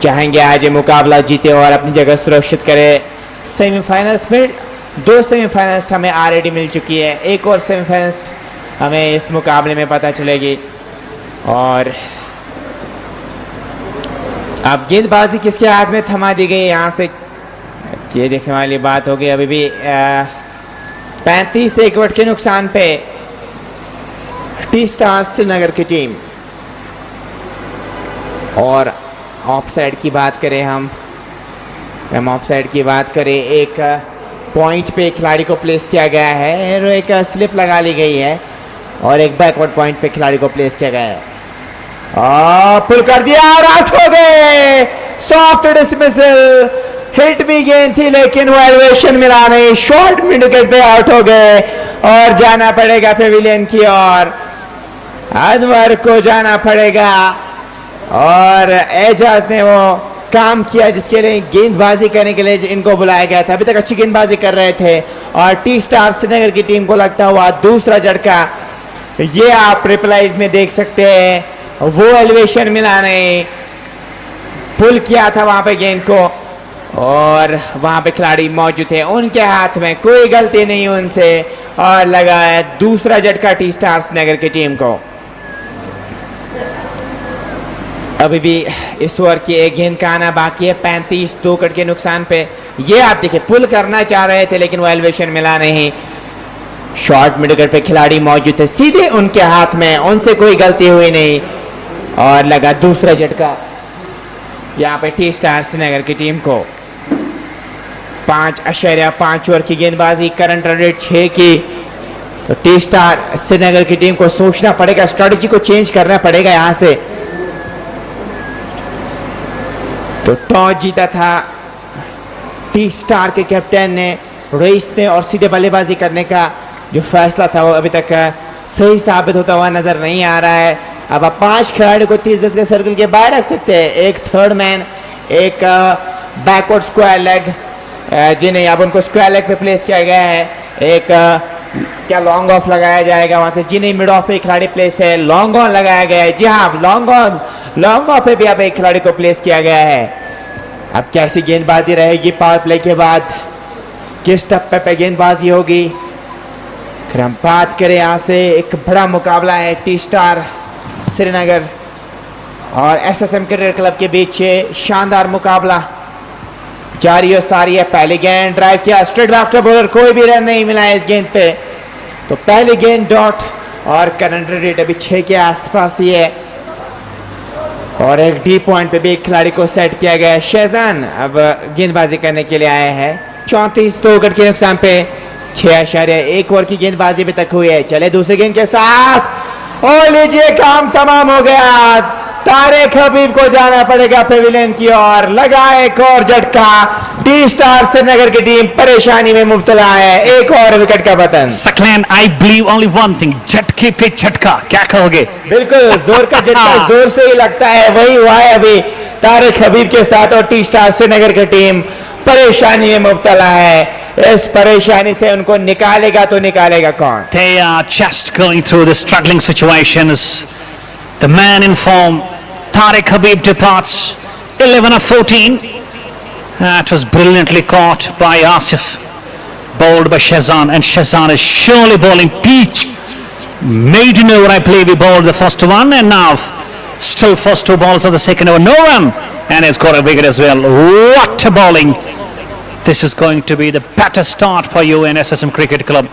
चाहेंगे आज ये मुकाबला जीते और अपनी जगह सुरक्षित करे। सेमीफाइनल्स में 2 सेमीफाइनलिस्ट हमें ऑलरेडी मिल चुकी है, एक और सेमीफाइनलिस्ट हमें इस मुकाबले में पता चलेगी। और अब गेंदबाजी किसके हाथ में थमा दी गई, यहाँ से ये देखने वाली बात होगी। अभी भी 35 विकेट के नुकसान पे टी स्टार श्रीनगर की टीम। और ऑफ साइड की बात करें हम ऑफ साइड की बात करें, एक पॉइंट पे खिलाड़ी को प्लेस किया गया है और एक स्लिप लगा ली गई है और एक बैकवर्ड पॉइंट पे खिलाड़ी को प्लेस किया गया है। पुल कर दिया और आउट हो गए। सॉफ्ट डिसमिसल, हिट भी गेंद थी लेकिन वो एलिवेशन मिला नहीं, शॉर्ट मिड विकेट पे आउट हो गए और जाना पड़ेगा पेविलियन की ओर। अनवर को जाना पड़ेगा और एजाज ने वो काम किया जिसके लिए गेंदबाजी करने के लिए इनको बुलाया गया था। अभी तक अच्छी गेंदबाजी कर रहे थे और टी स्टार श्रीनगर की टीम को लगता हुआ दूसरा झटका, ये आप रिप्लाईज में देख सकते हैं। वो एलिवेशन मिला नहीं, पुल किया था वहां पे गेंद को और वहां पे खिलाड़ी मौजूद थे, उनके हाथ में कोई गलती नहीं उनसे और लगा है दूसरा झटका टी स्टार श्रीनगर की टीम को। अभी भी इस ओवर की एक गेंद का आना बाकी है। 35 2 विकेट के नुकसान पे ये आप देखिए पुल करना चाह रहे थे लेकिन वो एलिवेशन मिला नहीं। शॉर्ट मिड विकेट पे खिलाड़ी मौजूद थे, सीधे उनके हाथ में, उनसे कोई गलती हुई नहीं और लगा दूसरा झटका यहाँ पे टी स्टार श्रीनगर की टीम को। 5.5 ओवर की गेंदबाजी, करंट रन रेट 6 की। तो टी स्टार श्रीनगर की टीम को सोचना पड़ेगा, स्ट्रेटजी को चेंज करना पड़ेगा यहाँ से। तो टॉस जीता था टी स्टार के कैप्टन ने, रईस ने, और सीधे बल्लेबाजी करने का जो फैसला था वो अभी तक सही साबित होता हुआ नजर नहीं आ रहा है। अब आप 5 खिलाड़ियों को 30 गज के सर्कल के बाहर रख सकते हैं, एक थर्ड मैन, एक बैकवर्ड स्क्वायर लेग, जिन्हें अब उनको स्क्वायर लेग पे प्लेस किया गया है, एक क्या लॉन्ग ऑफ लगाया जाएगा वहां से, जिन्हें मिड ऑफ पे खिलाड़ी प्लेस है, लॉन्ग ऑन लगाया गया है। जी हाँ, लॉन्ग ऑफ पे भी अब एक खिलाड़ी को प्लेस किया गया है। अब कैसी गेंदबाजी रहेगी पावर प्ले के बाद, किस टप्पे पे गेंदबाजी होगी? फिर हम बात करें यहाँ से, एक बड़ा मुकाबला है टी स्टार श्रीनगर और एसएसएम क्रिकेट क्लब के बीच शानदार मुकाबला जारी और सारी है। पहली गेंद ड्राइव किया, स्ट्रेट बैक बॉलर, कोई भी रन नहीं मिला है इस गेंद पे। तो पहली गेंद डॉट और करंट रेट अभी 6 के आसपास ही है और एक डी पॉइंट पे भी एक खिलाड़ी को सेट किया गया है। शहजान अब गेंदबाजी करने के लिए आए हैं। 34 2 विकेट के नुकसान पे 6.1 ओवर की गेंदबाजी अभी तक हुई है। चले दूसरी गेंद के साथ और लीजिए काम तमाम हो गया। तारिक हबीब को जाना पड़ेगा पेविलियन की ओर, लगा एक और झटका, टी स्टार श्रीनगर की टीम परेशानी में मुब्तला है, एक और विकेट का पतन। Saklan, I believe only one thing, झटके पे झटका, क्या कहोगे? बिल्कुल, जोर का झटका जोर से ही लगता है, वही हुआ है अभी तारिक हबीब के साथ, और टी स्टार श्रीनगर की टीम परेशानी में मुब्तला है। इस परेशानी से उनको निकालेगा तो निकालेगा कौन? They are just going through the struggling situations. The man in form, Tariq Habib, departs 11 of 14. That was brilliantly caught by Asif, bowled by Shazan, and Shazan is surely bowling peach. Maiden over, I believe he bowled the first one, and now still first two balls of the second over, no run, and he's got a wicket as well. What a bowling! This is going to be the better start for you in SSM Cricket Club.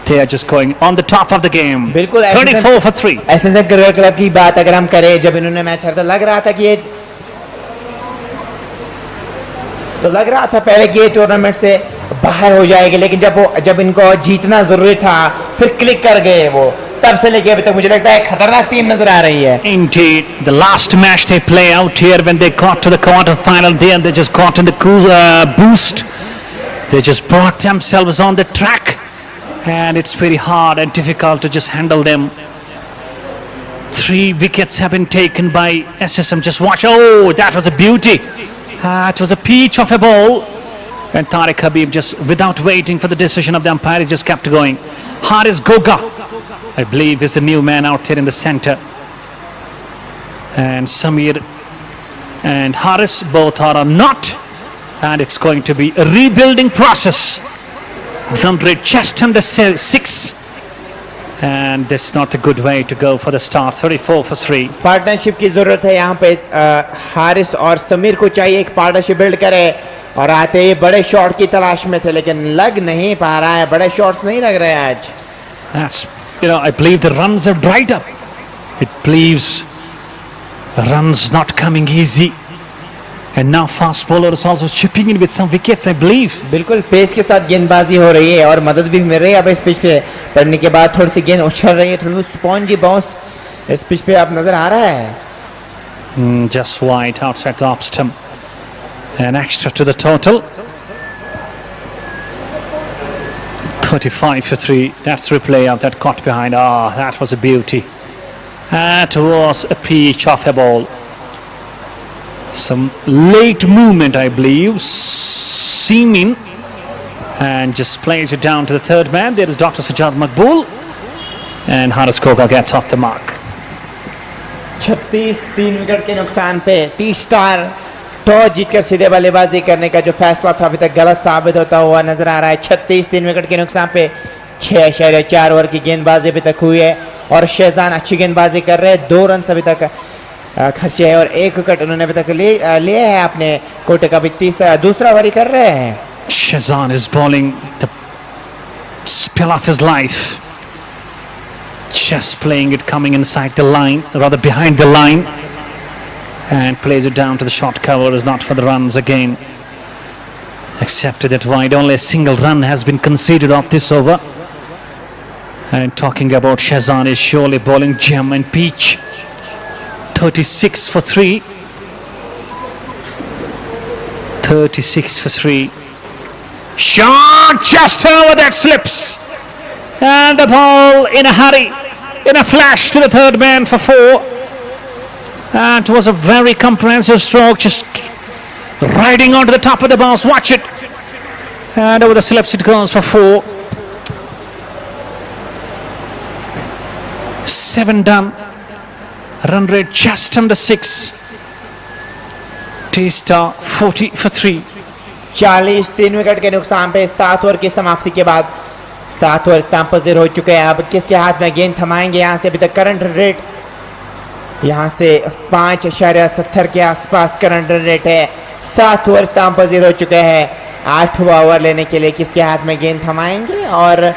They are just going on the top of the game. बिल्कुल 34 for 3. SSM cricket club की बात अगर हम करें, जब इन्होंने match हारा लग रहा था कि ये पहले कि ये टूर्नामेंट से बाहर हो जाएगी, लेकिन जब इनको जीतना जरूरी था फिर क्लिक कर गए वो, तब से लेके अभी तक मुझे लगता है खतरनाक टीम नजर आ रही है। Indeed, the last match they play out here, when they got to the quarter final, they just got in the boost. They just brought themselves on the track, and it's very hard and difficult to just handle them. 3 wickets have been taken by SSM. Just watch. Oh, that was a beauty. It was a peach of a ball. And Tariq Habib, just without waiting for the decision of the umpire, he just kept going. Haris Goga, I believe, is the new man out here in the center. And Samir and Haris both are not. And it's going to be a rebuilding process. Run rate just under 6. And that's not a good way to go for the start. 34 for 3. Partnership की जरूरत है यहाँ पे। हारिस और समीर को चाहिए एक partnership build करे, और आते ही बड़े शॉट की तलाश में थे, लेकिन लग नहीं पा रहा है, बड़े शॉट्स नहीं लग रहे हैं आज। That's, I believe the runs have dried up. It believes runs not coming easy. And now fast bowler is also chipping in with some wickets, I believe. बिल्कुल पेस के साथ गेंदबाजी हो रही है और मदद भी मिल रही है। अब इस पिच पे पड़ने के बाद थोड़ी सी गेंद उछल रही है, थोड़ी स्पॉन्जी बाउंस इस पिच पे आप नजर आ रहा है। Just wide outside the off stump. An extra to the total. 35 for 3. That's the replay of that caught behind. Ah, that was a beauty. That was a peach of a ball. Some late movement, I believe, seeming, and just plays it down to the third man. There is Dr. Sajjad Maqbool, and Haris Goga gets off the mark. 36 3 wicket के नुकसान पे T star toss जीतकर सीधे बल्लेबाजी करने का जो फैसला था अभी तक गलत साबित होता हुआ नजर आ रहा है। 36 3 विकेट के नुकसान पे 6.4 ओवर की गेंदबाजी अभी तक हुई है, और शहजान अच्छी गेंदबाजी कर रहे हैं। 2 रन अभी तक खर्चे हैं और 1 विकेट उन्होंने अभी तक लिए है अपने कोटे का भी। दूसरा ओवर कर रहे हैं। Shazan is bowling the spell of his life. Just playing it coming inside the line, rather behind the line, and plays it down to the short cover. Is not for the runs again. Accepted it wide. Only a single run has been conceded off this over. And talking about Shazan is surely bowling gem and peach. 36 for 3. 36 for 3. Shot just over that slips. And the ball in a hurry, in a flash to the third man for 4. That was a very comprehensive stroke, just riding onto the top of the bounce. Watch it. And over the slips it goes for 4. 7 done. Run rate just under 6. T-Star 40 for 3. 40 3 wicket के नुकसान पे 7 over की समाप्ति के बाद 7 over तंपज़िर हो चुके हैं। अब किसके हाथ में गेंद थमाएंगे? यहाँ से अभी तक करंट रेट यहाँ से 5.70 के आसपास करंट रेट है। 7 ओवर तंपज़िर हो चुके हैं। 8वां ओवर लेने के लिए किसके हाथ में गेंद थमाएंगे? और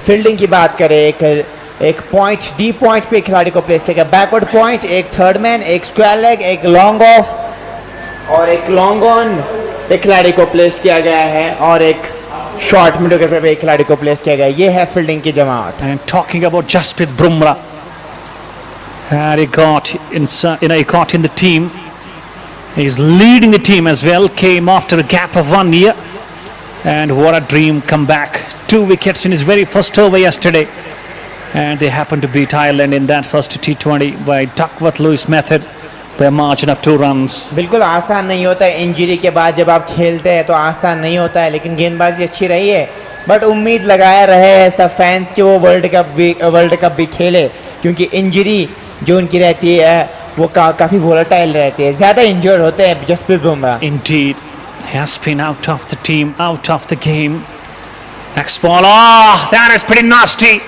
फील्डिंग की बात करें, एक पॉइंट डी पॉइंट पे खिलाड़ी को प्लेस किया, बैकवर्ड पॉइंट, एक थर्ड मैन, एक स्क्वायर लेग, एक लॉन्ग ऑफ और एक लॉन्ग ऑन एक खिलाड़ी को प्लेस किया गया है, और एक शॉर्ट मिड विकेट पे एक खिलाड़ी को प्लेस किया गया। ये है फील्डिंग की जमात। And talking about Jasprit Bumrah, And he got in the team. He's leading the team as well. Came after a gap of 1 year. And what a dream comeback. 2 wickets in his very first over yesterday. And they happened to beat Ireland in that first T20 by Duckworth-Lewis method by a margin of 2 runs. बिल्कुल आसान नहीं होता है injury के बाद जब आप खेलते हैं तो आसान नहीं होता है लेकिन गेंदबाजी अच्छी रही है बट उम्मीद लगाए रहे हैं सब फैंस कि वो वर्ल्ड कप भी खेले क्योंकि इंजरी जो उनकी रहती है वो काफ़ी वोलेटाइल रहती है ज़्यादा इंजर्ड होते हैं Jasprit Bumrah. Indeed, he has been out of the team, out of the game. Next ball, oh, that is pretty nasty.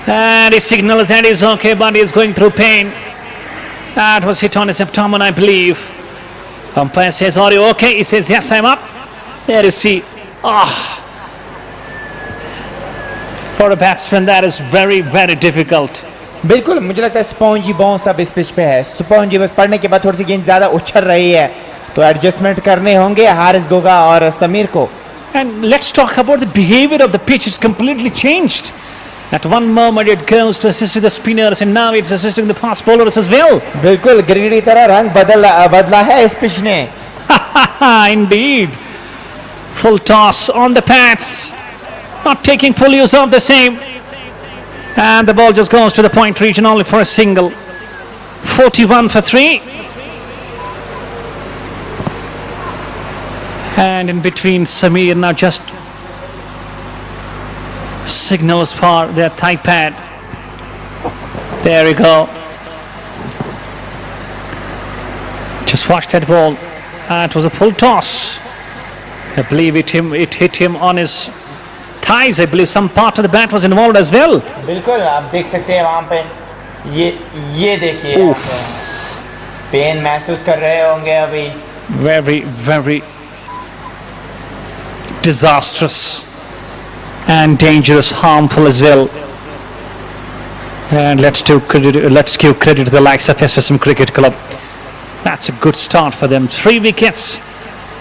And he signals that he's okay, but he's going through pain. That was hit on his abdomen, I believe. Umpire says, are you okay? He says, yes, I'm up. There you see. For a batsman, that is very, very difficult. बिल्कुल मुझे लगता है spongy bounce अब इस pitch पे है. Spongy बस पड़ने के बाद थोड़ी सी गेंद ज़्यादा उछल रही है तो एडजस्टमेंट करने होंगे हारिस गोगा और समीर को. And let's talk about the behavior of the pitch. It's completely changed. At one moment it goes to assist the spinners and now it's assisting the fast bowlers as well. बिल्कुल green की तरह रंग बदला है इस pitch ने. Indeed. Full toss on the pads. Not taking full use of the same. And the ball just goes to the point region only for a single. 41 for 3. And in between Samir now just signals for their thigh pad. There we go. Just watch that ball. It was a full toss. I believe it hit him on his thighs. I believe some part of the bat was involved as well. बिल्कुल आप देख सकते हैं वहाँ पे ये देखिए pen महसूस कर रहे होंगे अभी. Very, very disastrous and dangerous, harmful as well. And let's give credit to the likes of SSM Cricket Club. That's a good start for them. 3 wickets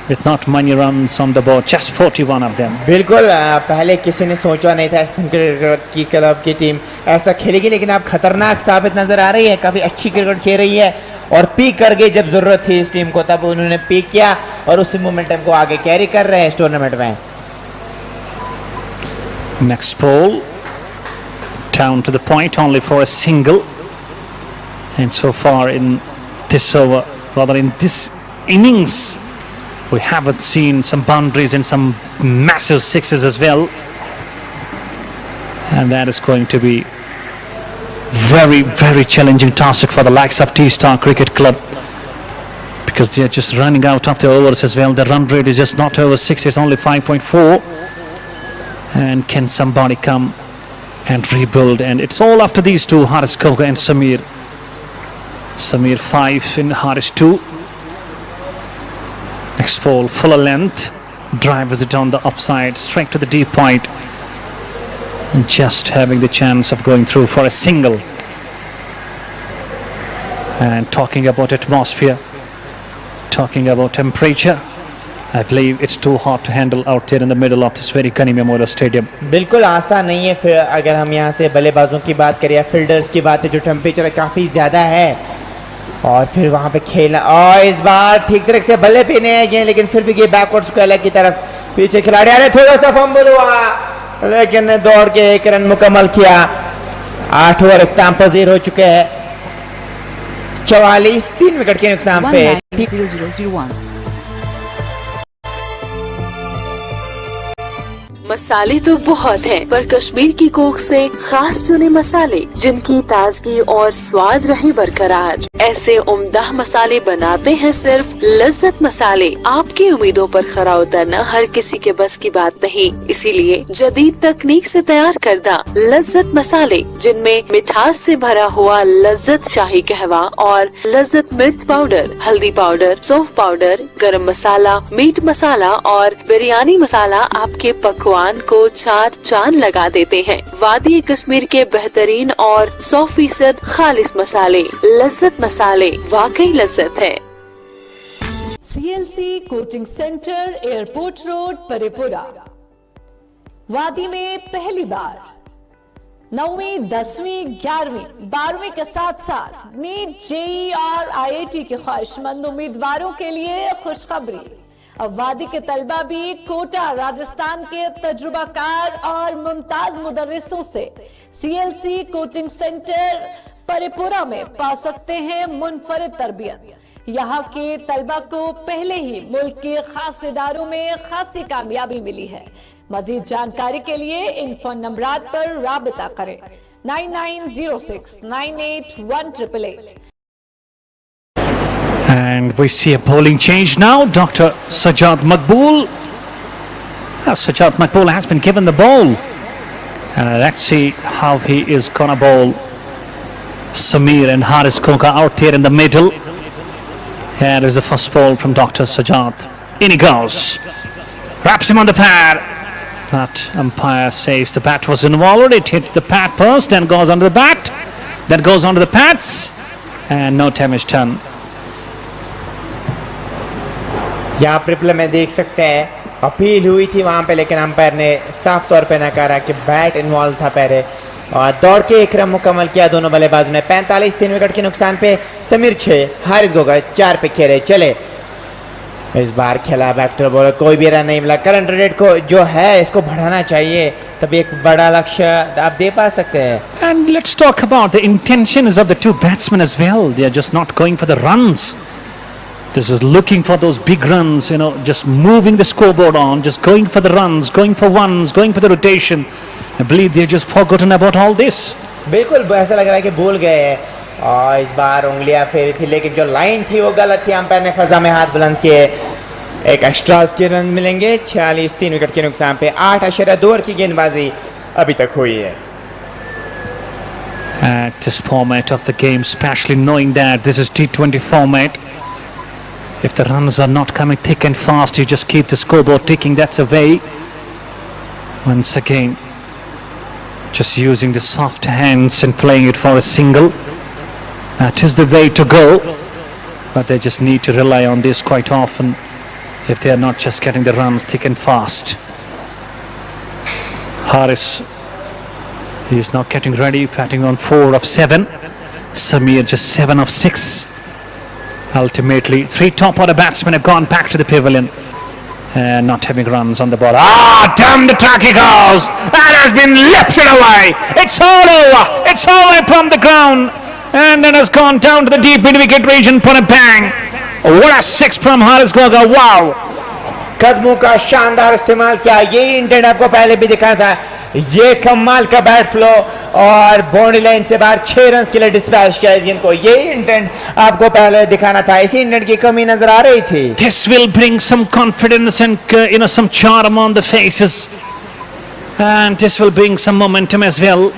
with not many runs on the board, just 41 of them. बिल्कुल पहले किसी ने सोचा नहीं था SSM cricket club की team ऐसा खेलेगी लेकिन अब खतरनाक साबित नजर आ रही है. काफ़ी अच्छी क्रिकेट खेल रही है और पीक कर गई जब ज़रूरत थी इस टीम को तब उन्होंने पीक किया और उसी मोमेंटम को आगे कैरी कर रहे हैं इस टूर्नामेंट में. Next ball down to the point only for a single, and so far in this over, rather in this innings, we haven't seen some boundaries and some massive sixes as well, and that is going to be very, very challenging task for the likes of T-Star Cricket Club because they are just running out of the overs as well. The run rate is just not over 6, it's only 5.4. And can somebody come and rebuild? And it's all after these two, Haris Goga and Samir. Samir 5 and Haris 2. Next ball, fuller length. Drives it on the upside, straight to the deep point. And just having the chance of going through for a single. And talking about atmosphere, talking about temperature, I believe it's too hot to handle out there in the middle of this very Ghani Memorial Stadium. बिल्कुल आसान नहीं है. फिर अगर हम यहाँ से बल्लेबाजों की बात करें या फील्डर्स की बात है जो टेम्परेचर काफ़ी ज़्यादा है और फिर वहाँ पे खेलना और इस बार ठीक तरह से बल्ले भी नहीं गए लेकिन फिर भी ये बैकवर्ड स्क्वायर की तरफ पीछे खिलाड़ी आ रहे. थोड़ा सा फंबल हुआ लेकिन दौड़ के 1 रन मुकम्मल किया. 8 ओवर इख्तिताम पजीर हो चुके हैं. 44 3 विकेट के नुकसान पे. 0-0-0-1. मसाले तो बहुत हैं, पर कश्मीर की कोक से खास चुने मसाले जिनकी ताजगी और स्वाद रहे बरकरार. ऐसे उम्दा मसाले बनाते हैं सिर्फ लज्जत मसाले. आपकी उम्मीदों पर खरा उतरना हर किसी के बस की बात नहीं, इसीलिए जदीद तकनीक से तैयार करदा लज्जत मसाले जिनमें मिठास से भरा हुआ लज्जत शाही कहवा और लज्जत मिर्च पाउडर, हल्दी पाउडर, सौंफ पाउडर, गरम मसाला, मीट मसाला और बिरयानी मसाला आपके पकवान को 4 चांद लगा देते हैं. वादी कश्मीर के बेहतरीन और 100% खालिस मसाले, लज्जत मसाले, वाकई लज्जत है. CLC coaching centre, airport road, Parraypora. वादी में पहली बार 9वीं, 10वीं, 11वीं, 12वीं के साथ साथ नीट, जेई और आईआईटी के ख्वाहिशमंद उम्मीदवारों के लिए खुशखबरी। अब वादी के तलबा भी कोटा राजस्थान के तजुर्बाकार और मुमताज मुदर्रिसों से सीएलसी कोचिंग सेंटर परिपुरा में पा सकते हैं मुनफरिद तरबियत। यहाँ के तलबा को पहले ही मुल्क के खास इदारों में खासी कामयाबी मिली है। मजीद जानकारी के लिए इन फोन नंबरात पर राबिता करें 9906981888। And we see a bowling change now. Dr. Sajjad Maqbool. Sajjad Maqbool has been given the ball. Let's see how he is gonna bowl. Sameer and Haris Koka out there in the middle. Here is the first ball from Dr. Sajjad. In he goes. Wraps him on the pad. But umpire says the bat was involved. It hit the pad first, then goes under the bat, then goes onto the pads, and no damage done. यहाँ triple में देख सकते हैं appeal हुई थी वहाँ पे, लेकिन अंपायर ने साफ तौर पे नकारा कि बैट इन्वॉल्व था पहले, और दौड़ के एक रन मुकम्मल किया दोनों बल्लेबाजों ने। 45 3 विकेट के नुकसान पे समीर 6, हारिस गोगा 4 पे खेले चले। इस बार खेला बैटर बॉलर, कोई भी रन नहीं मिला। करंट रेट को जो है इसको बढ़ाना चाहिए, तभी एक बड़ा लक्ष्य आप दे पा सकते हैं। And let's talk about the intentions of the two batsmen as well. They are just not going for the runs. This is looking for those big runs, just moving the scoreboard on, just going for the runs, going for ones, going for the rotation. I believe they just forgotten about all this. बिल्कुल ऐसा लग रहा है कि भूल गए हैं, और इस बार उंगलियां फेरी थी, लेकिन जो लाइन थी वो गलत थी। अंपायर ने फजा में हाथ बुलंद किए। एक एक्स्ट्रास के रन मिलेंगे। 46 3 विकेट के नुकसान पे 8.2 ओवर की गेंदबाजी अभी तक हुई है। At this format of the game, especially knowing that this is T20 format, if the runs are not coming thick and fast, you just keep the scoreboard ticking. That's a way. Once again, just using the soft hands and playing it for a single. That is the way to go. But they just need to rely on this quite often if they are not just getting the runs thick and fast. Haris, he is now getting ready, batting on 4 of 7. Sameer just 7 of 6. Ultimately, 3 top order batsmen have gone back to the pavilion and not having runs on the ball. Damn the track he goes! That has been lifted away! It's all over! It's all away from the ground! And then has gone down to the deep mid-wicket region, put a bang! What a 6 from Haris Goga! Wow! कदमों का शानदार इस्तेमाल किया। ये intent आपको पहले भी दिखा था। ये कमाल का बैट फ्लो और बाउंड्री लाइन से बाहर 6 रन के लिए डिस्पैच किया इनको। ये इंटेंट आपको पहले दिखाना था, इसी इंटेंट की कमी नजर आ रही थी। This will bring some confidence and some charm on the faces, and this will bring some momentum as well.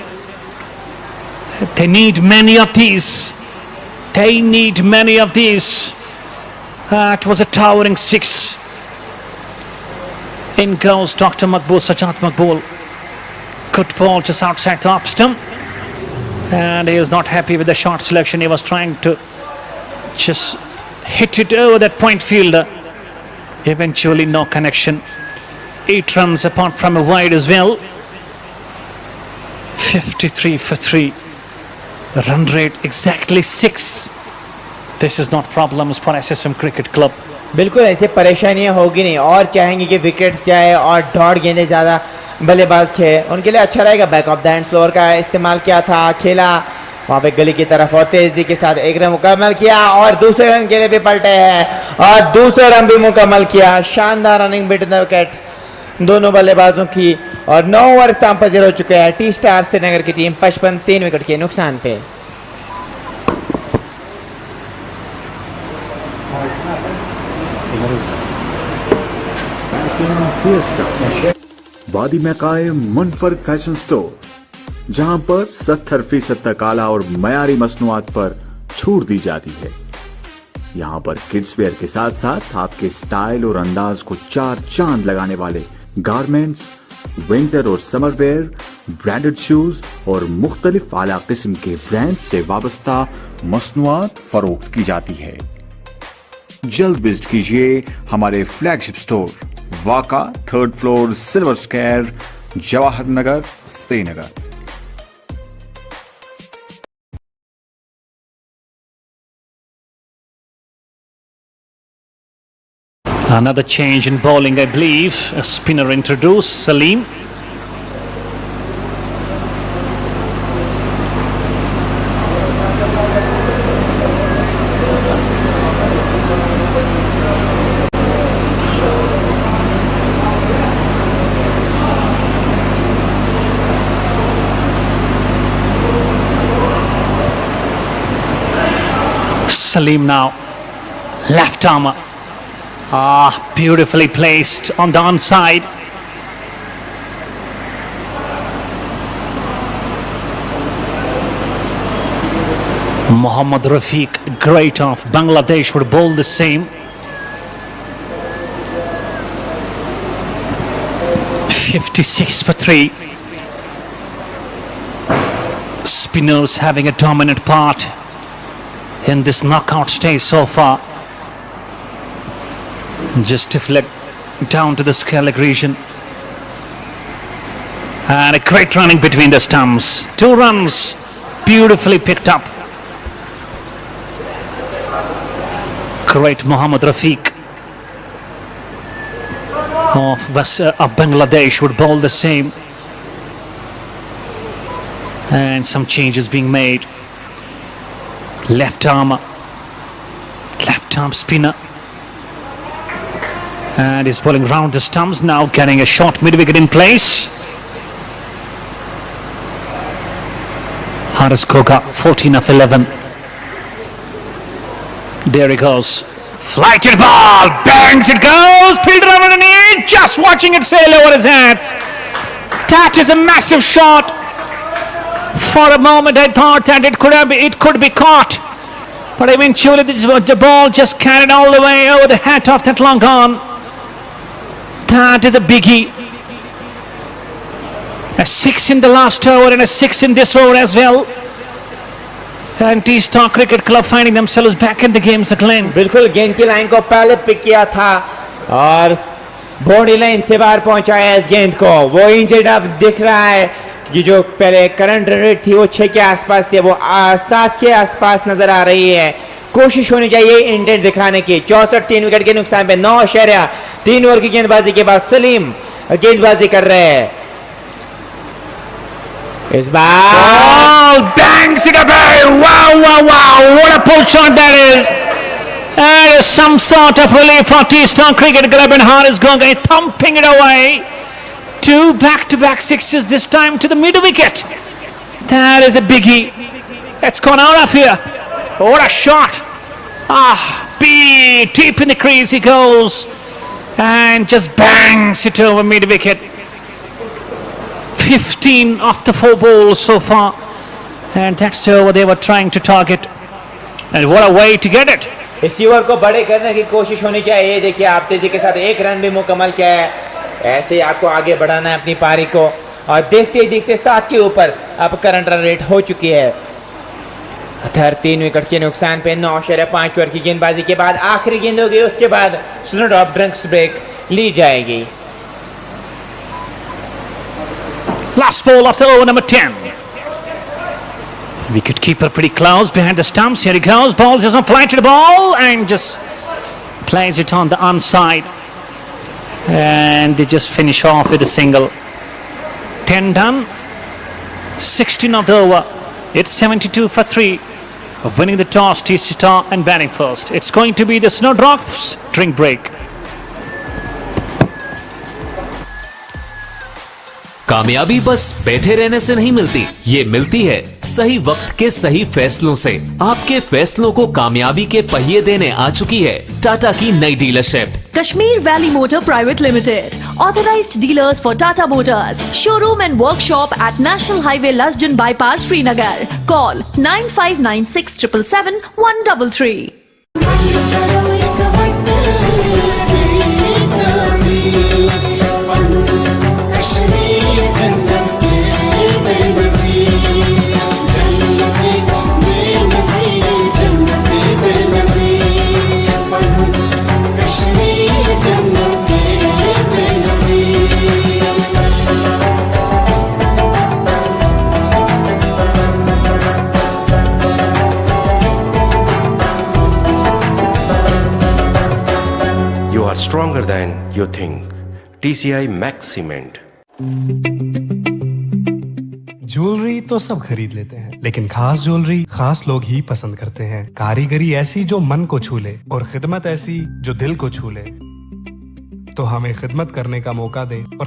They need many of these. They need many of these. That was a towering 6. In goes Dr. Maqbool, Sajjad Maqbool. Good ball just outside the off stump, and he was not happy with the shot selection. He was trying to just hit it over that point fielder. Eventually no connection. 8 runs apart from a wide as well. 53 for 3. The run rate exactly 6. This is not problems for SSM Cricket Club. बिल्कुल ऐसे परेशानियां होगी नहीं, और चाहेंगे कि wickets जाए और डॉट गेंदें ज़्यादा बल्लेबाज खेले, उनके लिए अच्छा रहेगा। Back of the hand floor का इस्तेमाल किया था, खेला वहाँ पे गली की तरफ और तेजी के साथ 1 रन मुकम्मल किया, और दूसरे रन के लिए भी पलटे हैं और दूसरे रन भी मुकम्मल किया। शानदार रनिंग बिटवीन द विकेट दोनों बल्लेबाजों की, और 9 ओवर स्टाम्प पर 0 हो चुके हैं। टी स्टार श्रीनगर की टीम 55 3 विकेट के नुकसान पे। वादी में कायम मुनफरद फैशन स्टोर, जहां पर 70% तक आला और मयारी मसनूआत पर छूट दी जाती है। यहाँ पर किड्स वेयर के साथ साथ आपके स्टाइल और अंदाज को 4 चांद लगाने वाले गारमेंट्स, विंटर और समर वेयर, ब्रांडेड शूज और मुख्तलिफ आला किस्म के ब्रांड से वाबस्ता मसनूआत फरोख्त की जाती है। जल्द विजिट कीजिए हमारे फ्लैगशिप स्टोर वाका 3rd floor, silver square, Jawahar Nagar, Srinagar. Another change in bowling, I believe. A spinner introduced, Salim. Salim now, left armour. Beautifully placed on the onside. Mohammad Rafiq, great off. Bangladesh would bowl the same. 56 for 3. Spinners having a dominant part in this knockout stage so far. Just deflect down to the Skellig region. And a great running between the stumps. 2 runs beautifully picked up. Great Mohammad Rafiq of Bangladesh would bowl the same. And some changes being made. Left arm spinner. And he's bowling round the stumps now, getting a short mid-wicket in place. Haris Koga, 14 of 11. There he goes. Flighted ball, bangs it goes, Peter underneath, just watching it sail over his heads. That is a massive shot. For a moment I thought that it could be caught. But eventually the ball just carried all the way over the head of that long on. That is a biggie. A 6 in the last over and a 6 in this over as well. And T-Star Cricket Club finding themselves back in the games again. बिल्कुल गेंद की line को पहले pick किया था और body line से बाहर पहुंचाया इस गेंद को. वो इंजर्ड अब दिख रहा है कि जो पहले करंट रन रेट थी वो 6 के आसपास थी, वो 7 के आसपास नजर आ रही है. कोशिश होनी चाहिए इंटेंट दिखाने की. 64 3 विकेट के नुकसान पे 9.3 ओवर की गेंदबाजी के बाद सलीम गेंदबाजी कर रहे हैं. इस बार bangs it away. Wow, what a pull shot that is. That is some sort of relief for T-Star Cricket Club, and Haris Koga thumping it away. 2 back-to-back sixes, this time to the mid wicket. That is a biggie. It's gone out of here. What a shot. Deep in the crease he goes and just bangs it over mid wicket. 15 off the 4 balls so far, and that's the over they were trying to target. And what a way to get it. इस over को बड़े करने की कोशिश होनी चाहिए. देखिए आप तेजी के साथ 1 रन भी मुकम्मल किया है. ऐसे आपको आगे बढ़ाना है अपनी पारी को. और देखते ही देखते 7 के ऊपर अब करंट रन रेट हो चुकी है. 3 विकेट के नुकसान पे 9.5 ओवर की गेंदबाजी के बाद आखिरी गेंद होगी. उसके बाद स्नो ड्रॉप ड्रिंक्स ब्रेक ली जाएगी. Last ball after over number 10. Wicket keeper pretty close behind the stumps. Here he goes. Ball just not flight to the ball and just plays it on the onside. And they just finish off with a single. 10 done. 16 of the over. It's 72 for 3. Winning the toss, T-Star and batting first. It's going to be the Snowdrops drink break. कामयाबी बस बैठे रहने से नहीं मिलती, ये मिलती है सही वक्त के सही फैसलों से. आपके फैसलों को कामयाबी के पहिए देने आ चुकी है टाटा की नई dealership Kashmir Valley Motor Private Limited, authorized dealers for Tata Motors, showroom and workshop at National Highway Lasjan Bypass, Srinagar. Call 9596 777 133. are stronger than you think. TCI Max Cement. Jewellery तो सब खरीद लेते हैं, लेकिन खास ज्वेलरी खास लोग ही पसंद करते हैं। कारीगरी ऐसी जो मन को छू ले और खिदमत ऐसी जो दिल को छू ले, तो हमें खिदमत करने का मौका दे और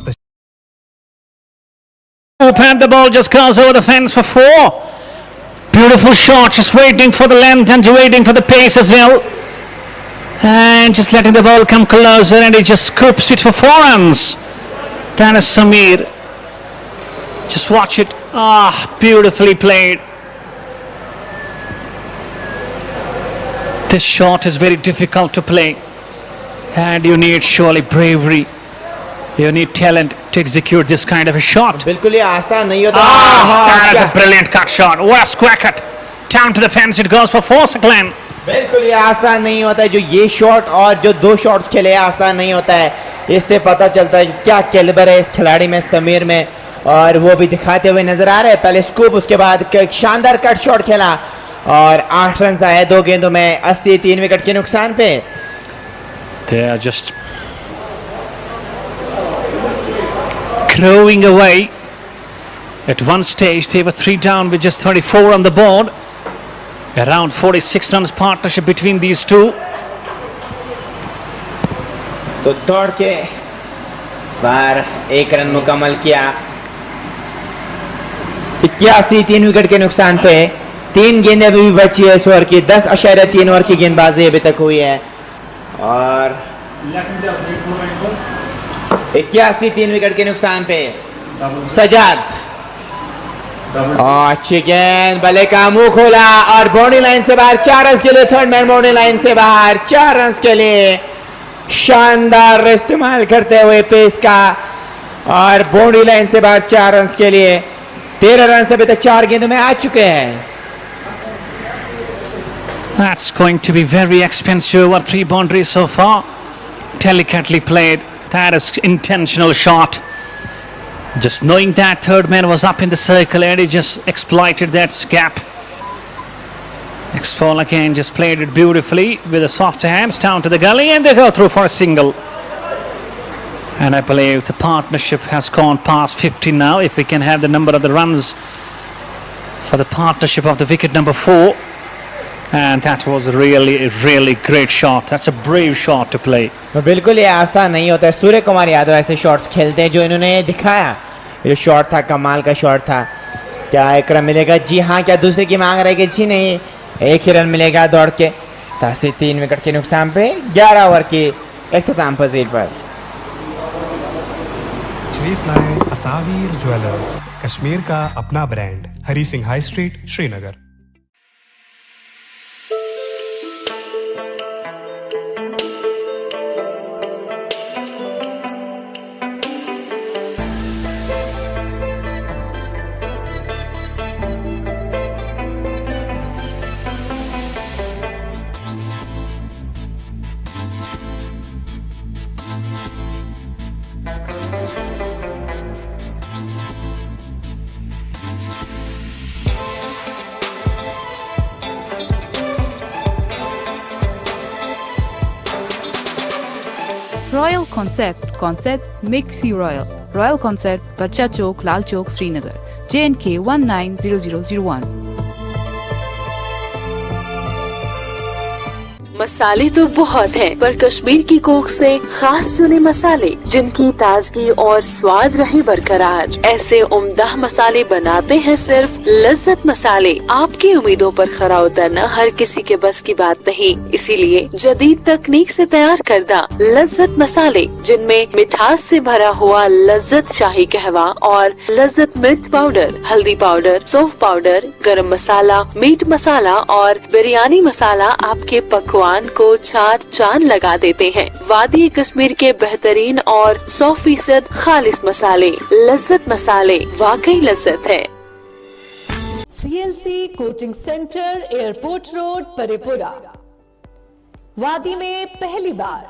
Open the ball, just goes over the fence for 4. Beautiful shot, just waiting for the length and waiting for the pace as well. And just letting the ball come closer, and he just scoops it for 4 runs. That is Samir. Just watch it. Beautifully played. This shot is very difficult to play, and you need surely bravery. You need talent to execute this kind of a shot. बिल्कुल ही आसान नहीं होता। That is a brilliant cut shot. What a square cut. Down to the fence it goes for 4, Glenn. बिल्कुल ही आसान नहीं होता है। जो ये शॉट और जो 2 शॉट्स खेले आसान नहीं होता है। इससे पता चलता है क्या कैलिबर है इस खिलाड़ी में, समीर में, और वो भी दिखाते हुए नजर आ रहे हैं। पहले स्कूप, उसके बाद एक शानदार कट शॉट खेला और 8 रन आए 2 गेंदों में, 80 3 विकेट के नुकसान पे। They are just crowing away. At one stage they were 3 down with just 34 on the board. Around 46 runs partnership between these two. तो दौड़ के बाहर 1 रन मुकम्मल किया। 81 3 विकेट के नुकसान पे। 3 गेंदें अभी भी बची है इस ओवर की। 10.3 ओवर की गेंदबाजी अभी तक हुई है और 81 3 विकेट के नुकसान पे सजाद। अच्छी गेंद, बल्ले का मुंह खोला और बाउंड्री लाइन से बाहर। 4 रन के लिए थर्ड मैन बाउंड्री लाइन से बाहर। 4 रन के लिए शानदार इस्तेमाल करते हुए पेस का और बाउंड्री लाइन से बाहर 4 रन के लिए। 13 रन से अभी तक 4 गेंदों में आ चुके हैं। That's going to be very expensive over 3 boundaries so far. Delicately played. That is intentional shot. Just knowing that third man was up in the circle and he just exploited that gap. X-Paul again just played it beautifully with the softer hands down to the gully, and they go through for a single. And I believe the partnership has gone past 50 now. If we can have the number of the runs for the partnership of the wicket number 4. And that was really great shot. That's a brave shot to play. बिल्कुल ये आसान नहीं होता है। सूर्य कुमार यादव ऐसे shots खेलते हैं जो इन्होंने दिखाया। ये शॉट था, कमाल का शॉट था। क्या 1 रन मिलेगा? जी हाँ। क्या दूसरे की मांग रहे कि जी नहीं, 1 ही रन मिलेगा दौड़ के। 3 विकेट के नुकसान पे 11 ओवर की इख्तिताम पजीर पर। शरीफ लाए असावीर ज्वेलर्स, कश्मीर का अपना brand, Hari Singh high street, Srinagar. Royal Concepts makes you royal. Royal Concept, Barcha Chowk, Lal Chowk, Srinagar. J&K 190001. मसाले तो बहुत हैं, पर कश्मीर की कोख से खास चुने मसाले जिनकी ताजगी और स्वाद रहे बरकरार। ऐसे उम्दा मसाले बनाते हैं सिर्फ लज्जत मसाले। आपकी उम्मीदों पर खरा उतरना हर किसी के बस की बात नहीं, इसीलिए जदीद तकनीक से तैयार करदा लज्जत मसाले, जिनमें मिठास से भरा हुआ लज्जत शाही कहवा और लज्जत मिर्च पाउडर, हल्दी पाउडर, सौंफ पाउडर, गरम मसाला, मीट मसाला और बिरयानी मसाला आपके पकवान को 4 चांद लगा देते हैं। वादी कश्मीर के बेहतरीन और 100% खालिस मसाले, लज्जत मसाले, वाकई लज्जत है। CLC coaching centre, airport road, Parraypora. वादी में पहली बार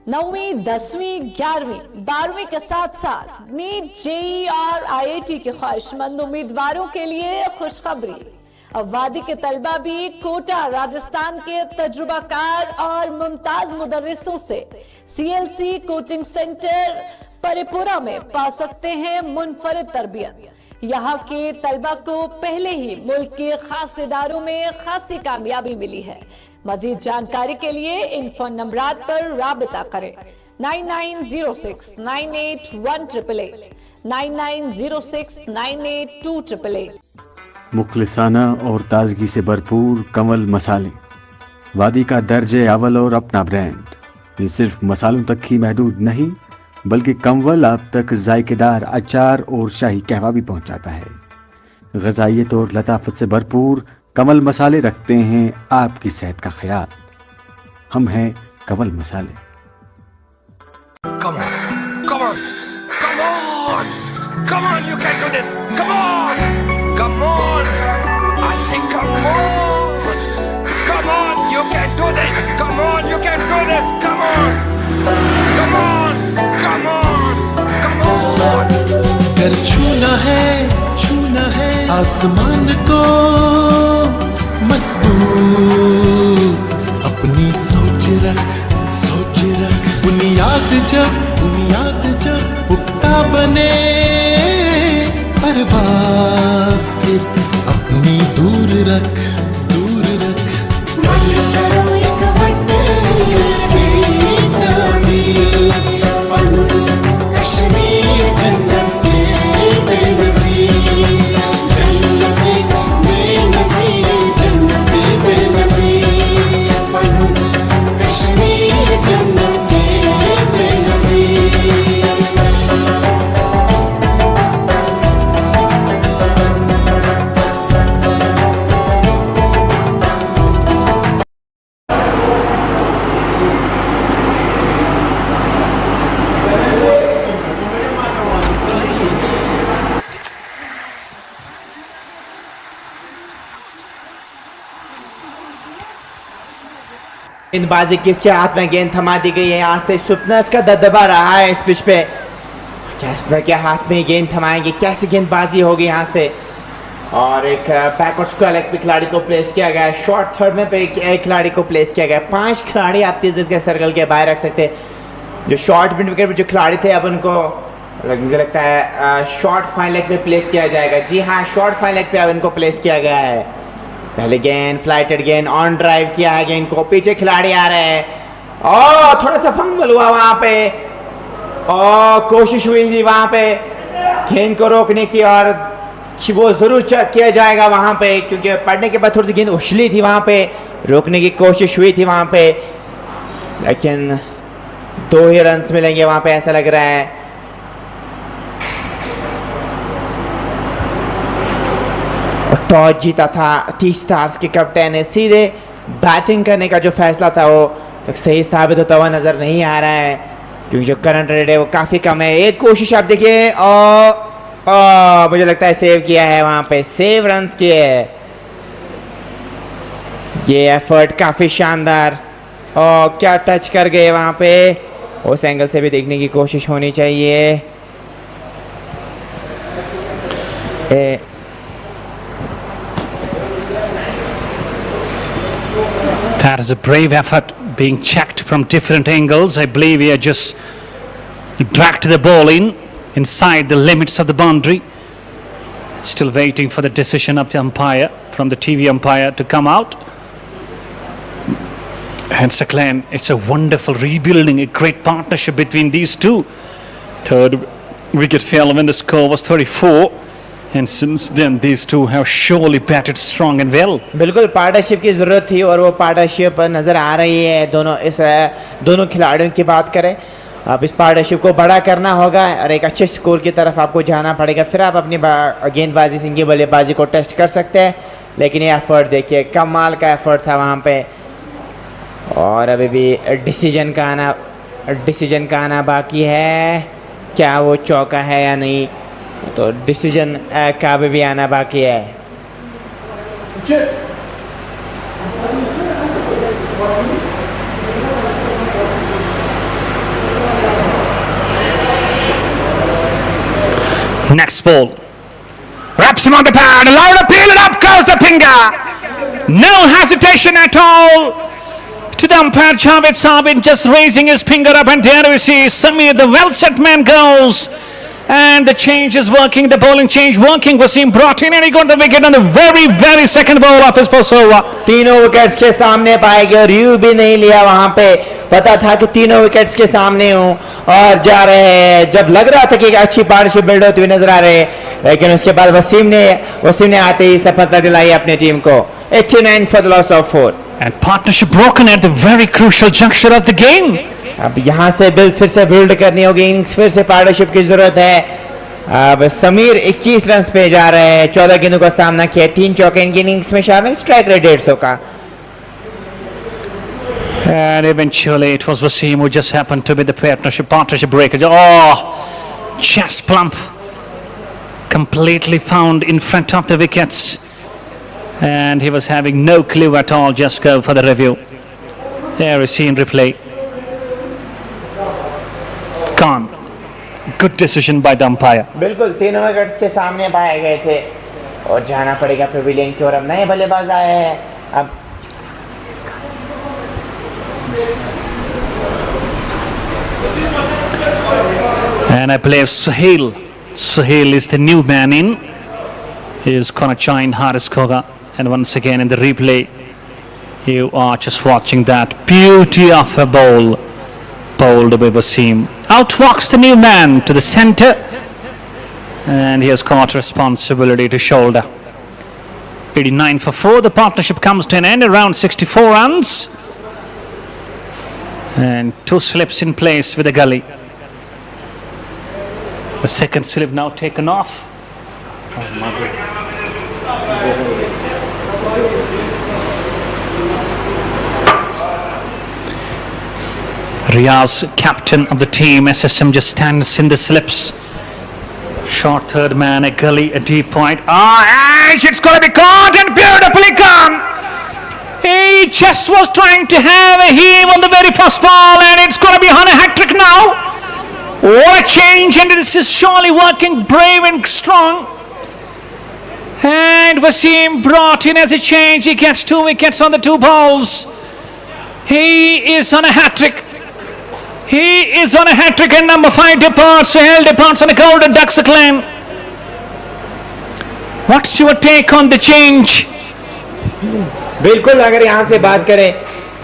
9वीं, 10वीं, 11वीं, 12वीं के साथ साथ नीट, JEE और IIT के ख्वाहिशमंद उम्मीदवारों के लिए खुशखबरी। अब वादी के तलबा भी कोटा राजस्थान के तजुर्बाकार और मुमताज मुदर्रिसों से CLC कोचिंग सेंटर परिपुरा में पा सकते हैं मुनफरिद तरबियत। यहाँ के तलबा को पहले ही मुल्क के खास इदारों में खासी कामयाबी मिली है। मजीद जानकारी के लिए इन फोन नंबरात पर राबिता करें 9906981888, 9906982888। मुखलिसाना और ताजगी से भरपूर कंवल मसाले, वादी का दर्जे अव्वल और अपना ब्रांड। ये सिर्फ मसालों तक ही महदूद नहीं बल्कि कंवल आप तक जायकेदार अचार और शाही कहवा भी पहुंचाता है। ग़िज़ाइयत और लताफत से भरपूर कंवल मसाले रखते हैं आपकी सेहत का ख्याल। हम हैं कंवल मसाले। Come on, come on, come on, come on, you can do this. Come on, come on. I say come on, come on, you can do this. Come on, you can do this. Come on, come on, come on, come on. कर छूना है आसमान को मजबूत, अपनी सोच रख बुनियाद जब पुख्ता बने परवाज फिर अपनी दूर रख कश्मीर जन्नत के बेनज़ीर, जन्नत बेनज़ीर, कश्मीर जन्नत के बेनज़ीर। गेंदबाजी किसके हाथ में गेंद थमा दी गई है। यहाँ से सुपनर्स का दबदबा रहा है इस पिच पे। कैस्पर के हाथ में गेंद थमाएंगे, कैसे गेंदबाजी होगी यहाँ से। और एक बैकवर्ड स्क्वायर लेग पे खिलाड़ी को प्लेस किया गया है। शॉर्ट थर्ड में पे एक खिलाड़ी को प्लेस किया गया है। 5 खिलाड़ी आप तेज इसके सर्कल के बाहर रख सकते हैं। जो शॉर्ट मिड विकेट पर जो खिलाड़ी थे अब उनको मुझे लगता है शॉर्ट फाइन लेग पे प्लेस किया जाएगा। जी हाँ, शॉर्ट फाइन लेग पे अब इनको प्लेस किया गया है। पहले गेंद फ्लाइटेड गेंद ऑन ड्राइव किया है गेंद को, पीछे खिलाड़ी आ रहे हैं और थोड़ा सा फंबल हुआ वहां पे और कोशिश हुई थी वहां पे गेंद को रोकने की और वो जरूर चेक किया जाएगा वहां पे क्योंकि पड़ने के बाद थोड़ी सी गेंद उछली थी वहां पे, रोकने की कोशिश हुई थी वहां पे लेकिन 2 ही रन्स मिलेंगे वहां पे ऐसा लग रहा है। टॉस जीता था टी स्टार्स के कैप्टन ने, सीधे बैटिंग करने का जो फैसला था वो तो सही साबित होता हुआ नज़र नहीं आ रहा है क्योंकि जो करंट रेट है वो काफ़ी कम है। एक कोशिश आप देखिए और मुझे लगता है सेव किया है वहाँ पे, सेव रन्स किए है। ये एफर्ट काफ़ी शानदार और क्या टच कर गए वहाँ पे, उस एंगल से भी देखने की कोशिश होनी चाहिए। That is a brave effort being checked from different angles. I believe he had just dragged the ball inside the limits of the boundary. Still waiting for the decision of the umpire, from the TV umpire to come out. And Saklan, it's a wonderful rebuilding, a great partnership between these two. Third wicket fell when the score was 34. And since then these two have surely batted strong and well. बिल्कुल partnership की ज़रूरत थी और वो partnership नज़र आ रही है। दोनों खिलाड़ियों की बात करें, अब इस पार्टनरशिप को बड़ा करना होगा और एक अच्छे स्कोर की तरफ आपको जाना पड़ेगा, फिर आप अपनी गेंदबाजी सिंगी बल्लेबाजी को टेस्ट कर सकते हैं। लेकिन ये एफर्ट देखिए, कमाल का एफर्ट था वहाँ पे और अभी भी डिसीजन का आना बाकी है। क्या वो चौका है या नहीं, तो डिसीजन का भी आना बाकी है। Next ball, wraps Wasim on the pad. Allowed to peel it up. Goes the finger. No hesitation at all. To the umpire, Javed Sabit just raising his finger up, and there we see Samir, the well-set man, goes. And the change is working, the bowling change working. Wasim brought in and he got the wicket on the very, very second ball of his first over. तीनों wickets के सामने पाए गए और you भी नहीं लिया वहां पे, पता था कि तीनों विकेट्स के सामने हूं और जा रहे हैं। जब लग रहा था कि एक अच्छी पार्टनरशिप बिल्ड होती हुई नजर आ रहे हैं, लेकिन उसके बाद वसीम ने आते ही सफलता दिलाई अपनी टीम को। 89 for the loss of 4. And partnership broken at the very crucial juncture of the game. अब यहाँ से फिर से बिल्ड करनी होगी इनिंग्स, फिर से पार्टनरशिप की जरूरत है। अब समीर 21 रन पे जा रहे हैं, 14 गेंदों का सामना किया, 3 चौके इनकी इनिंग्स में शामिल, स्ट्राइक रेट 150 का। And eventually it was Wasim who just happened to be the partnership breaker. Oh, chest plump, completely found in front of the wickets, and he was having no clue at all. Just go for the review. There we see in replay. Gone. Good decision by the umpire. बिल्कुल तीनों wickets के सामने पाए गए थे और जाना पड़ेगा पेविलियन की ओर। अब नए बल्लेबाज आए हैं। अब and I believe Sahil is the new man in. He is gonna join Haris Koga, and once again in the replay you are just watching that beauty of a bowl bowled by Wasim. Out walks the new man to the centre, and he has got responsibility to shoulder. 89 for 4. The partnership comes to an end around 64 runs, and 2 slips in place with a gully. The second slip now taken off. Riaz, captain of the team, SSM, just stands in the slips. Short third man, a gully, a deep point. It's going to be caught and beautifully gone. He just was trying to have a heave on the very first ball, and it's going to be on a hat-trick now. What a change, and this is surely working brave and strong. And Wasim brought in as a change. He gets 2 wickets on the 2 balls. He is on a hat-trick. He is on a hat-trick, and number 5 departs. Sahel departs on a golden ducks acclaim. What's your take on the change? बिल्कुल अगर यहाँ से बात करें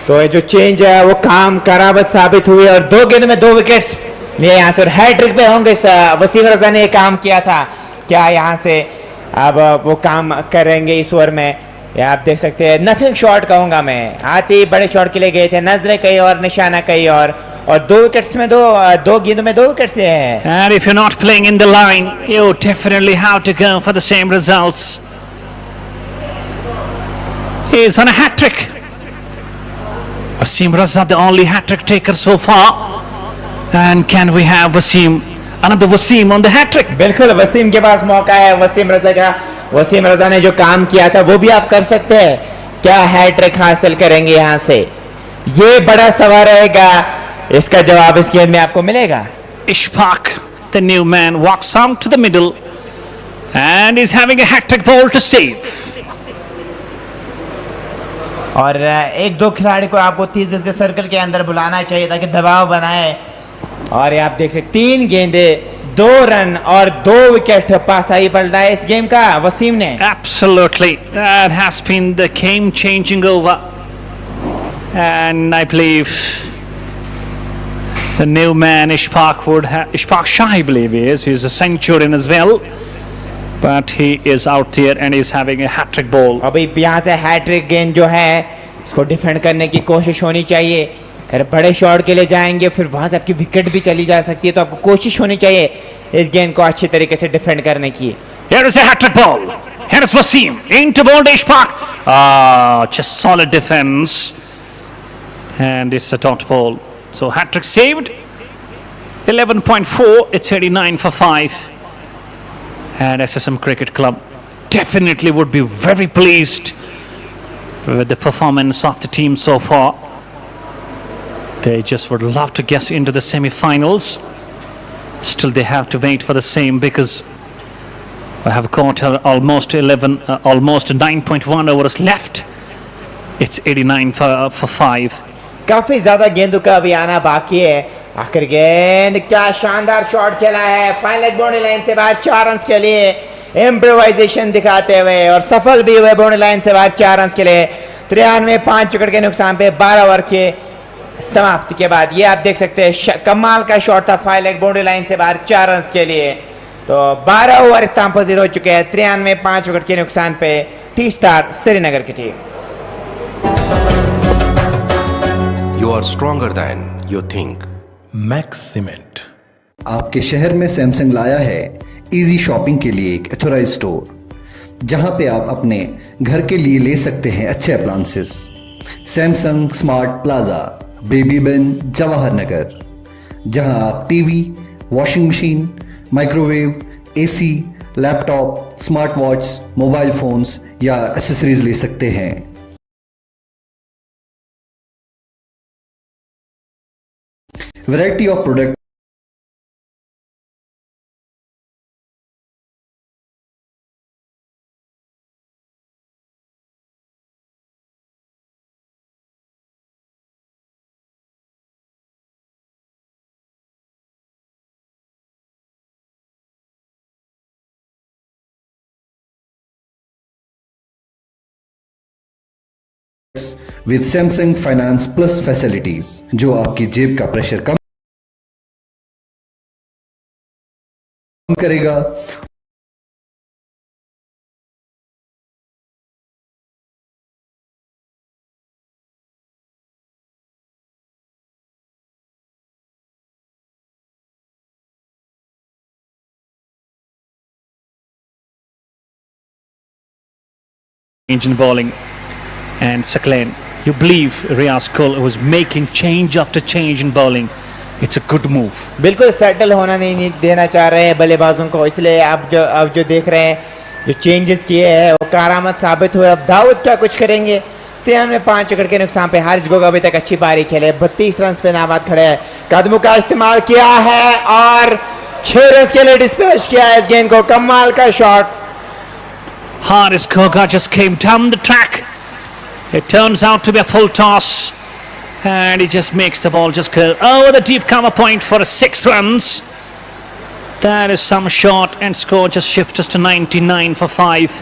तो ये जो change है वो काम करामत साबित हुई और 2 गेंदों में 2 विकेट्स लिए यहाँ से और हैट्रिक पे होंगे। वसीम रजा ने काम किया था, क्या यहाँ से अब वो काम करेंगे इस ओवर में? ये आप देख सकते हैं, नथिंग शॉट कहूँगा मैं। आते ही बड़े शॉट के लिए गए थे, नजरें कहीं और, निशाना कहीं और 2 विकेट्स में 2 गेंदों में 2 विकेट्स लिए हैं। And if you're not playing in the line, you definitely have to go for the same results. He's on a hat-trick. Wasim Raza, the only hat-trick taker so far. And can we have Wasim, another Wasim on the hat-trick? बिल्कुल वसीम के पास मौका है, वसीम रजा का। वसीम रजा ने जो काम किया था वो भी आप कर सकते हैं। क्या हैट्रिक हासिल करेंगे यहाँ से? ये बड़ा सवाल रहेगा, इसका जवाब इस गेम में आपको मिलेगा। Ishfaq, the new man, walks out to the middle and is having a hat-trick ball to save. और 1-2 खिलाड़ी को आपको 30 गज के सर्कल के अंदर बुलाना चाहिए ताकि दबाव बनाए। और आप देख सकते 3 गेंदे 2 रन और 2 विकेट पास आई पलटा है इस गेम का वसीम ने। Absolutely, that has been the game changing over, and I believe the new man Ishfaq Shah, I believe he's a centurion as well, but he is out there and is having a hat-trick ball. अभी यहाँ से hat trick गेंद जो है इसको defend करने की कोशिश होनी चाहिए। अगर बड़े शॉट के लिए जाएंगे फिर वहां से आपकी विकेट भी चली जा सकती है, तो आपको कोशिश होनी चाहिए इस गेंद को अच्छी तरीके से डिफेंड करने की। Here is a hat-trick ball. Here is Wasim into ball to Ishfaq. Just solid defense, and it's a dot ball. So hat-trick saved. 11.4. It's 89 for 5. And SSM Cricket Club definitely would be very pleased with the performance of the team so far. They just would love to get into the semi-finals. Still they have to wait for the same, because We have got almost 9.1 overs left. It's 89 for 5. काफी ज्यादा गेंदों का अभी आना बाकी है. आखिर गेंद, क्या शानदार शॉट खेला है. फाइनल बाउंड्री लाइन से बाहर 4 रन के लिए इम्प्रोवाइजेशन दिखाते हुए और सफल भी हुए. बाउंड्री लाइन से बाहर 4 रन के लिए 93 5 विकेट के नुकसान पे 12 ओवर के समाप्ति के बाद. ये आप देख सकते हैं कमाल का शॉट था. फाइनल बाउंड्री लाइन से बाहर 4 रन के लिए. तो 12 ओवर इख्तिताम पजीर हो चुके हैं. 93 5 विकेट के नुकसान पे टी स्टार श्रीनगर की team. You are stronger than you think. Max cement आपके शहर में सैमसंग लाया है इजी शॉपिंग के लिए एक एथोराइज स्टोर, जहां पे आप अपने घर के लिए ले सकते हैं अच्छे अप्लायंसेस. सैमसंग स्मार्ट प्लाजा, बेबी बिन, जवाहर नगर, जहां आप TV, washing machine, microwave, AC, laptop, smart watch, mobile phones या एसेसरीज ले सकते हैं. Variety of product with Samsung finance plus facilities, जो आपकी जेब का प्रेशर कम करेगा. Change in bowling and Saklan. You believe Riaz Kul was making change after change in bowling. It's a good move. बिल्कुल सेटल होना नहीं देना चाह रहे हैं बल्लेबाजों को. इसलिए आप जो देख रहे हैं जो चेंजेस किए हैं वो कारामद साबित हुए. अब दाऊद क्या कुछ करेंगे. 93 5 विकेट के नुकसान पे हारिस गोगा अभी तक अच्छी पारी खेले. 32 रन पे नाबाद खड़े हैं. कदमों का इस्तेमाल किया है और 6 रन के लिए डिस्पैच किया है इस गेंद को. कमाल का shot. Haris Goga just came down the track. It turns out to be a full toss, and he just makes the ball just curl over the deep cover point for 6 runs. That is some shot, and score just shifts us to 99 for 5.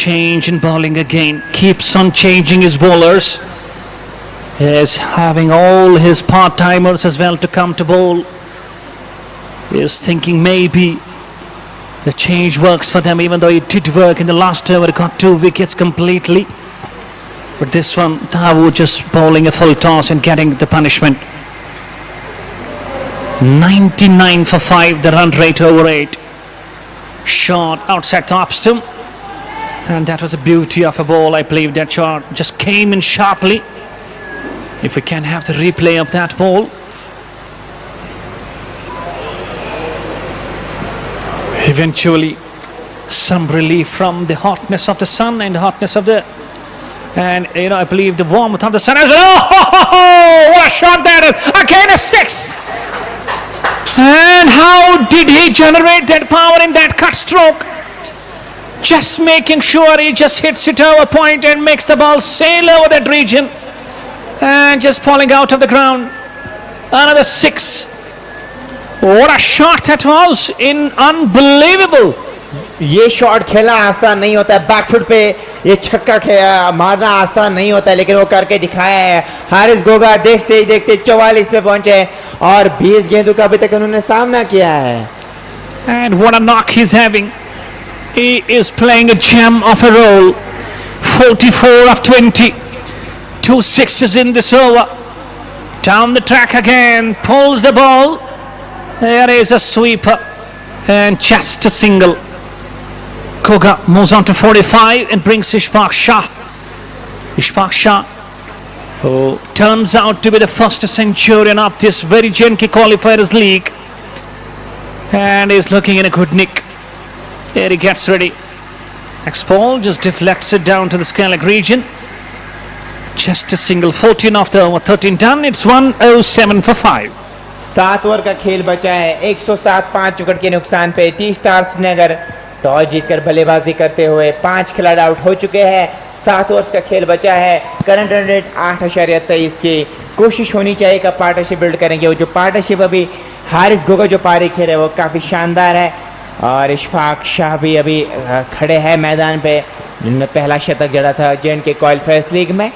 Change in bowling again. Keeps on changing his bowlers. He is having all his part-timers as well to come to bowl. He is thinking maybe the change works for them, even though it did work in the last over. It got 2 wickets completely. But this one, Dawood just bowling a full toss and getting the punishment. 99 for 5, the run rate over 8. Shot outside the off stump. And that was a beauty of a ball. I believe that shot just came in sharply. If we can have the replay of that ball. Eventually, some relief from the hotness of the sun and the hotness of the, and I believe the warmth of the sun as well. Oh, what a shot that is! Again a 6. And how did he generate that power in that cut stroke? Just making sure he just hits it over point and makes the ball sail over that region, and just falling out of the ground. Another 6. What a shot that was! Unbelievable. ये shot खेलना आसान नहीं होता है. Back foot पे ये छक्का मारना आसान नहीं होता है, लेकिन वो करके दिखाया है. हारिस गोगा देखते ही देखते 44 पे पहुंचे और 20 गेंदों का अभी तक उन्होंने सामना किया है. And what a knock he's having. He is playing a gem of a roll. 44 of 20. 2 6s in this over. Down the track again. Pulls the ball. There is a sweeper and just a single. Goga moves on to 45 and brings Ishfaq Shah. Ishfaq Shah, who turns out to be the first centurion of this very J&K Qualifiers league, and is looking in a good nick. There he gets ready. Next ball just deflects it down to the Skellig region. Just a single. 14 off the over, 13 done. It's 107 for 5. 7 over का खेल बचा है। 107 5 wicket के नुकसान पे T star Srinagar toss जीतकर बल्लेबाजी करते हुए 5 खिलाड़ी आउट हो चुके हैं। 7 ओवर्स का खेल बचा है। करंट रन रेट 8.23 की कोशिश होनी चाहिए कि पार्टनरशिप बिल्ड करेंगे। वो जो पार्टनरशिप अभी हारिस गोगा जो पारी खेल है वो काफ़ी शानदार है और इशफाक शाह भी अभी खड़े हैं मैदान पे जिन्होंने पहला शतक जड़ा था J&K क्वालिफायर्स लीग में।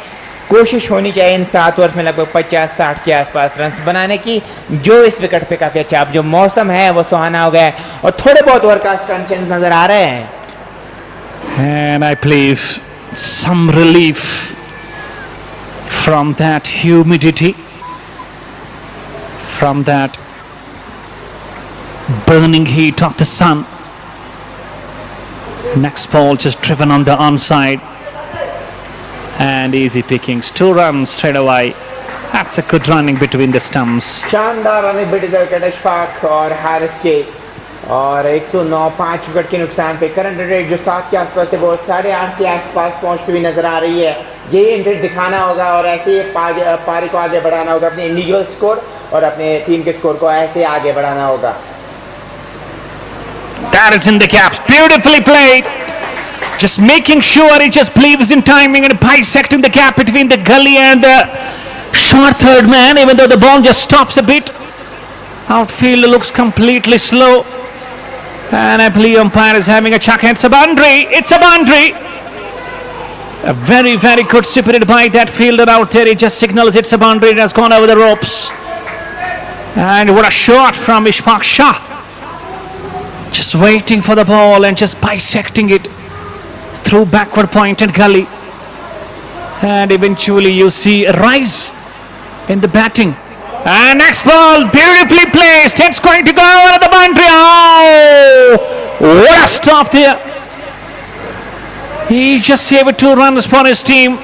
कोशिश होनी चाहिए इन 7 ओवर्स में लगभग 50-60 के आसपास रन्स बनाने की, जो इस विकेट पे काफ़ी अच्छा। अब जो मौसम है वो सुहाना हो गया है और थोड़े बहुत ओवरकास्ट कंडीशंस नज़र आ रहे हैं। And I believe some relief from that humidity, from that burning heat of the sun. Next ball just driven on the onside and easy pickings. 2 runs straight away. That's a good running between the stumps. शानदार running between the wicket Ishfaq और हारिस के और 109 5 wicket के नुकसान पे current rate जो 7 के आसपास थे वो 8.5 के आसपास पहुंचती हुई नजर आ रही है। यही इंटरेस्ट दिखाना होगा और ऐसे ही पारी को आगे बढ़ाना होगा। अपने इंडिविजुअल स्कोर और अपने टीम के स्कोर को ऐसे आगे बढ़ाना होगा। That is in the gaps. Beautifully played. Just making sure he just believes in timing and bisecting the gap between the gully and the short third man, even though the ball just stops a bit. Outfield looks completely slow. And I believe umpire is having a chuck. It's a boundary. It's a boundary. A very, very good spirited by that fielder out there. He just signals it's a boundary. It has gone over the ropes. And what a shot from Ishfaq Shah. Just waiting for the ball and just bisecting it through backward point and gully. And eventually you see a rise in the batting. And next ball, beautifully placed. It's going to go over the boundary. Oh, what a stop there. He just saved 2 runs for his team.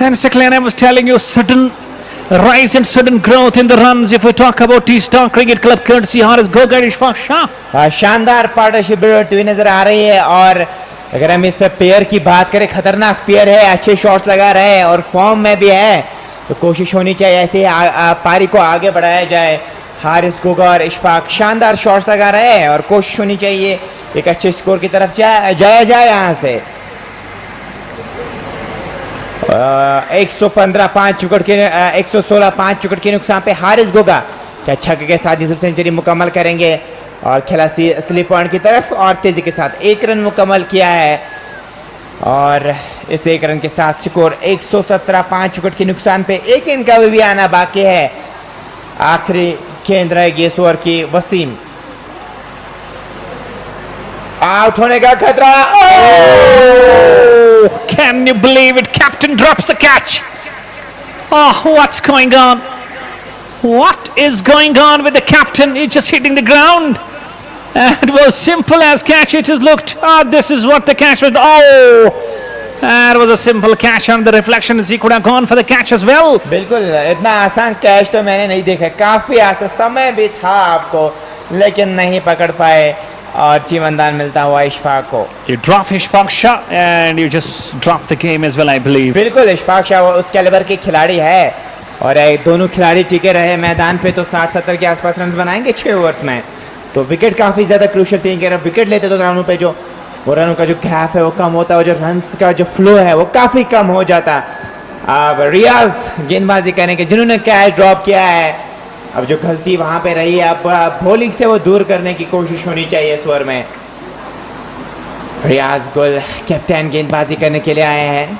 And Saklan, I was telling you, sudden rise and sudden growth in the runs if we talk about T-Star Cricket Club courtesy Haris Goga and Ishfaq Shah. शानदार partnership build हुई नजर आ रही है और अगर हम इस pair की बात करें, खतरनाक पेयर है, अच्छे शॉट्स लगा रहे हैं और फॉर्म में भी है, तो कोशिश होनी चाहिए ऐसे पारी को आगे बढ़ाया जाए। हारिस गोगा और इशफाक शानदार शॉट्स लगा रहे हैं और कोशिश होनी चाहिए एक अच्छे स्कोर की तरफ जाया जाए यहाँ से। 115 5 विकेट के 116 5 विकेट के नुकसान पे हारिस गोगा क्या छक्के के साथ ही सेंचुरी मुकम्मल करेंगे और खेला स्लिप पॉइंट की तरफ और तेजी के साथ 1 रन मुकम्मल किया है और इस 1 रन के साथ स्कोर 117 5 विकेट के नुकसान पे 1 इनका भी आना बाकी है। आखिरी गेंद रहेगी इस ओवर की। वसीम आउट होने का खतरा। Can you believe it? Captain drops the catch. Oh, what's going on? What is going on with the captain? He's just hitting the ground. It was simple as catch. It has looked. This is what the catch was. Oh, it was a simple catch, and the reflection is he could have gone for the catch as well. बिल्कुल इतना आसान catch तो मैंने नहीं देखा। काफी आसान समय भी था आपको, लेकिन नहीं पकड़ पाए और जीवनदान मिलता हुआ इशफाक को। You drop Ishfaq Shah and you just drop the game as well, I believe. बिल्कुल इशफाक शाह उस कैलिबर के खिलाड़ी है और दोनों खिलाड़ी टिके रहे मैदान पे तो 60-70 के आसपास रन बनाएंगे 6 ओवर्स में। तो विकेट काफ़ी ज़्यादा क्रूशल थी। अगर विकेट लेते तो रनों पे जो वो रनों का जो गैप है वो कम होता है और जो रन्स का जो फ्लो है वो काफ़ी कम हो जाता। अब रियाज गेंदबाजी करेंगे जिन्होंने कैच ड्रॉप किया है। अब जो गलती वहाँ पे रही है अब बॉलिंग से वो दूर करने की कोशिश होनी चाहिए इस ओवर में। रियाज गुल कैप्टन गेंदबाजी करने के लिए आए हैं।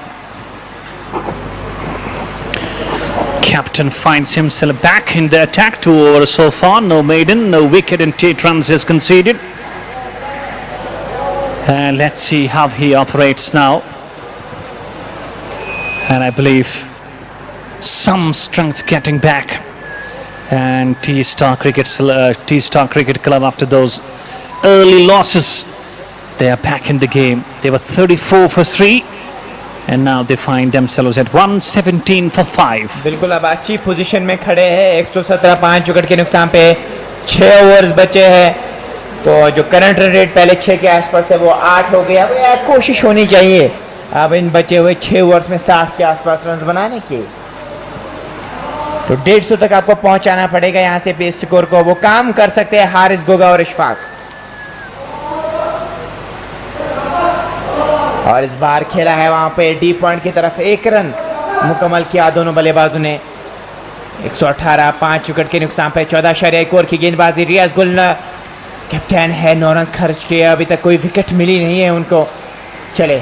Captain finds himself back in the attack. 2 overs so far, no maiden, no wicket and 8 runs is conceded. And let's see how he operates now. And I believe some strength getting back. And T-Star Cricket Club, after those early losses, they are back in the game. They were 34 for 3. And now they find themselves at 117 for 5. बिल्कुल अब अच्छी position में खड़े हैं। 117 5 wicket के नुकसान पे 6 overs बचे हैं। तो जो करंट रन रेट पहले 6 के आसपास है वो 8 हो गया। अब कोशिश होनी चाहिए अब इन बचे हुए 6 ओवर्स में 60 के आसपास रन बनाने की। तो 150 तक आपको पहुंचाना पड़ेगा यहाँ से पे स्कोर को। वो काम कर सकते हैं हारिस गोगा और इशफाक। और इस बार खेला है वहां पे डी पॉइंट की तरफ, 1 रन मुकम्मल किया दोनों बल्लेबाजों ने। 118, 5 विकेट के नुकसान पे 14.1 ओवर की गेंदबाजी। रियाज गुल कैप्टन है, 9 रन खर्च किए, अभी तक कोई विकेट मिली नहीं है उनको। चले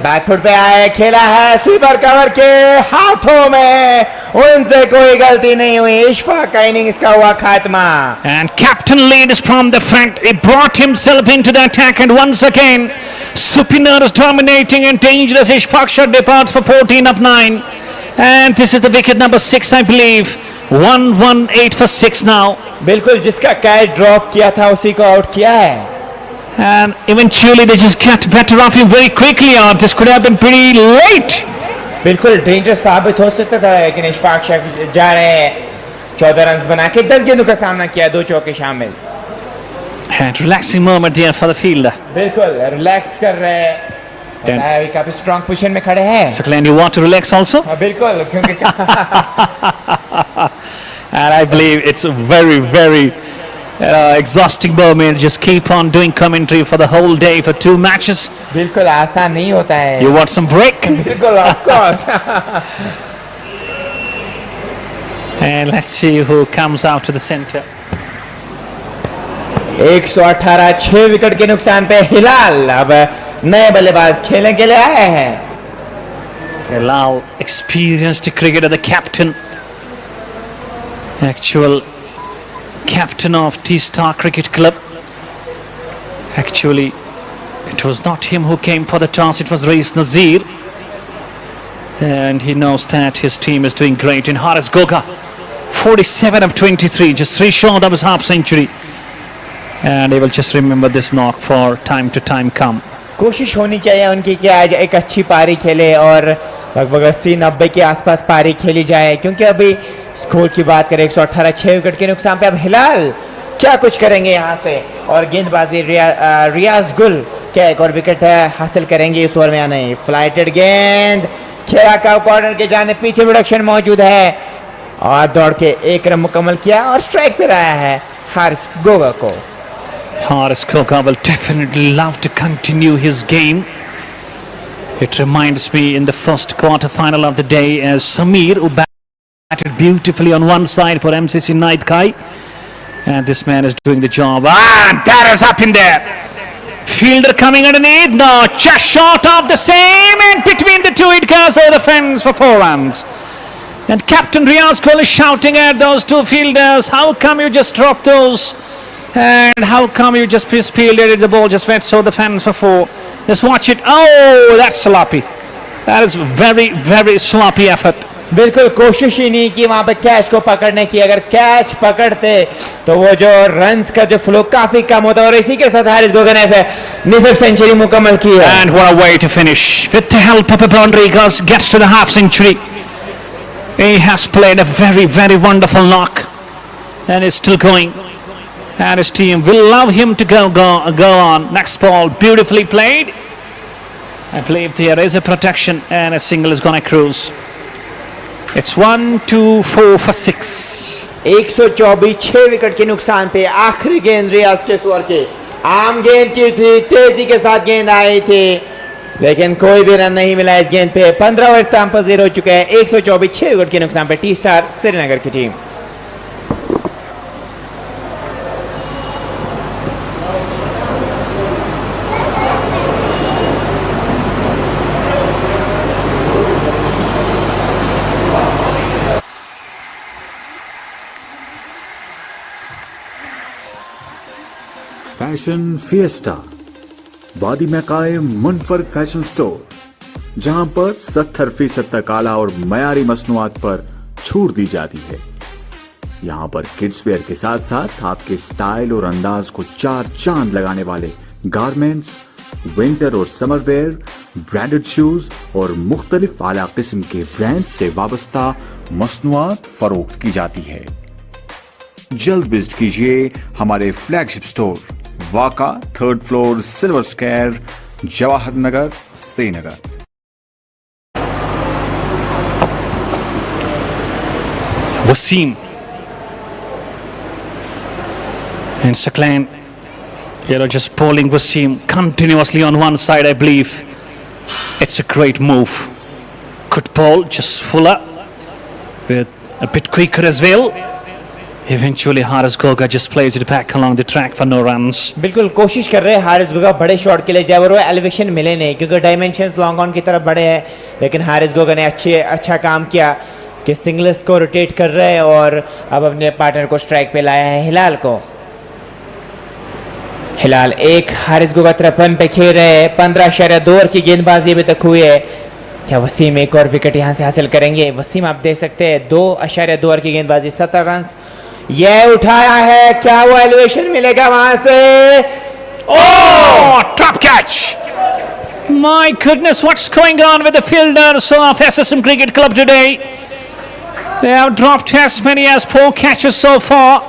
बैकफुट पे आए, खेला है स्वीपर कवर के हाथों में, उनसे कोई गलती नहीं हुई। इशफाक का इनिंग्स का हुआ खात्मा। And captain leads from the front. He brought himself into the attack, and once again, Supiner is dominating and dangerous. Ishfaq Shah departs for 14 of 9, and this is the wicket number 6, I believe. 118 for 6 now. बिल्कुल, जिसका catch drop किया था उसी को out किया है। And eventually they just get better off him very quickly. Or this could have been pretty late. बिल्कुल dangerous साबित हो सकता था, लेकिन इशफाक शाह जा रहे हैं 14 रन बना के, 10 गेंदों का सामना किया, 2 चौके शामिल। And relaxing moment here for the fielder. बिल्कुल रिलैक्स कर रहे हैं, अभी काफी स्ट्रॉन्ग पोजीशन में खड़े हैं। So Glenn, you want to relax also? बिल्कुल, क्योंकि and I believe it's a very, very exhausting moment. Just keep on doing commentary for the whole day for 2 matches. बिल्कुल आसान नहीं होता है। You want some break? बिल्कुल, of course. And let's see who comes out to the center. 118, 6 wicket के नुकसान पे हिलाल अब नए बल्लेबाज खेलने के लिए आए हैं। Hilal, experienced cricketer, the captain, actual captain of T-Star Cricket Club. Actually, it was not him who came for the toss, it was Reis Nazir, and he knows that his team is doing great. And Haris Goga, 47 of 23, just 3 short of his half century, and they will just remember this knock for time to time come. कोशिश होनी चाहिए उनकी कि आज एक अच्छी पारी खेले और लगभग 80-90 के आसपास पारी खेली जाए, क्योंकि अभी स्कोर की बात करें 118, 6 विकेट के नुकसान पे अब हिलाल क्या कुछ करेंगे यहाँ से। और गेंदबाजी रियाज गुल क्या एक और विकेट हासिल करेंगे इस ओवर में या नहीं। फ्लाइटेड गेंद, खेला का कॉर्नर के जाने पीछे प्रोडक्शन मौजूद है और दौड़ के 1 रन मुकम्मल किया और स्ट्राइक पे आया है हारिस गोगा को। Haris Goga will definitely love to continue his game. It reminds me in the first quarter final of the day as Samir, who batted beautifully on one side for MCC Night Kai, and this man is doing the job. That is up in there. Fielder coming underneath, no, just short of the same, and between the two it goes over the fence for 4 runs. And Captain Riaz Kohli is shouting at those 2 fielders, how come you just dropped those? And how come you just fielded it? The ball just went so the fence for 4. Just watch it. Oh, that's sloppy. That is very, very sloppy effort. बिल्कुल कोशिश ही नहीं की वहां पे catch को पकड़ने की। अगर कैच पकड़ते तो वो जो रन्स का जो फ्लो काफी कम होता, और इसी के साथ हारिस गोगा ने निसफ सेंचुरी मुकम्मल की है। And what a way to finish. With the help of a boundary, gets to the half century. He has played a very, very wonderful knock and is still going. And his team will allow him to go on. Next ball, beautifully played. I believe there is a protection and a single is going to cruise. It's 1, 2, 4 for 6. 124, 6 wicket के नुकसान पे आखिरी गेंद रियाज के over के आम गेंद की थी, तेजी के साथ गेंद आई थी, लेकिन कोई भी रन नहीं मिला इस गेंद पे। 15 ओवर इख्तिताम पजीर हो चुके हैं। 124, 6 विकेट के नुकसान पे टी स्टार श्रीनगर की टीम। फैशन फिएस्टा, वादी में कायम मुनफरद फैशन स्टोर, जहां पर 70% तक आला और मयारी मसनूआत पर छूट दी जाती है। यहां पर किड्स वेयर के साथ साथ आपके स्टाइल और अंदाज को 4 चांद लगाने वाले गारमेंट्स, विंटर और समर वेयर, ब्रांडेड शूज और मुख्तलिफ आला किस्म के ब्रांड से वाबस्ता मसनूआत फरोख्त की जाती है। जल्द विजिट कीजिए हमारे फ्लैगशिप स्टोर वाका 3rd floor, silver square, Jawahar Nagar, Srinagar. Wasim. And Saklan, just pulling Wasim continuously on one side, I believe. It's a great move. Good ball, just fuller with a bit quicker as well. Eventually Haris Goga just plays it back along the track for no runs. बिल्कुल कोशिश कर रहे हैं हारिस गोगा बड़े shot के लिए जाए और वो एलिवेशन मिले नहीं क्योंकि डायमेंशंस लॉन्ग ऑन की तरफ बड़े हैं, लेकिन हारिस गोगा ने अच्छा काम किया कि सिंगल्स को रोटेट कर रहे हैं और अब अपने पार्टनर को स्ट्राइक पे लाया है हिलाल को। हिलाल एक, हारिस गोगा 53 पे खेल रहे हैं। 15.2 ओवर की गेंदबाजी अभी तक हुई है। क्या वसीम एक और विकेट यहाँ से हासिल करेंगे? वसीम आप देख सकते हैं 2.2 ओवर की गेंदबाजी 70 रन। ये उठाया है, क्या वो एलिवेशन मिलेगा वहां से? Oh, top catch! My goodness, what's going on with the fielders of SSM Cricket Club today? They have dropped as many as 4 catches so far.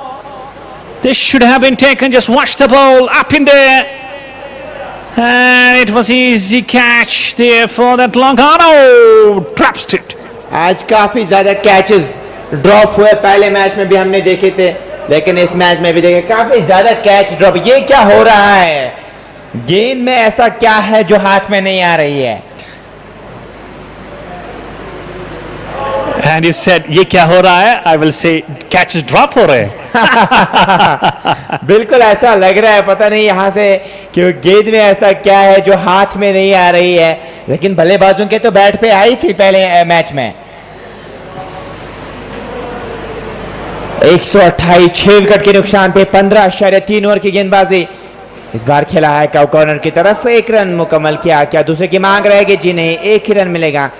This should have been taken. Just watch the ball up in there. And it was easy catch there for that long on. Oh, drops it. आज काफी ज्यादा catches drop हुए, पहले match में भी हमने देखे थे, लेकिन इस मैच में भी देखे काफी ज्यादा कैच ड्रॉप। ये क्या हो रहा है? गेंद में ऐसा क्या है जो हाथ में नहीं आ रही है? And you said ये क्या हो रहा है? I will say catches drop हो रहे हैं। बिल्कुल ऐसा लग रहा है, पता नहीं यहाँ से कि गेंद में ऐसा क्या है जो हाथ में नहीं आ रही है, लेकिन बल्लेबाजों के तो बैट पे आई थी पहले मैच में। 128 6 विकेट के नुकसान पे 15.3 ओवर की गेंदबाजी। इस बार खेला है कॉर्नर की तरफ, 1 रन मुकम्मल किया। क्या दूसरे की मांग रहेगी? जी नहीं, 1 ही रन मिलेगा।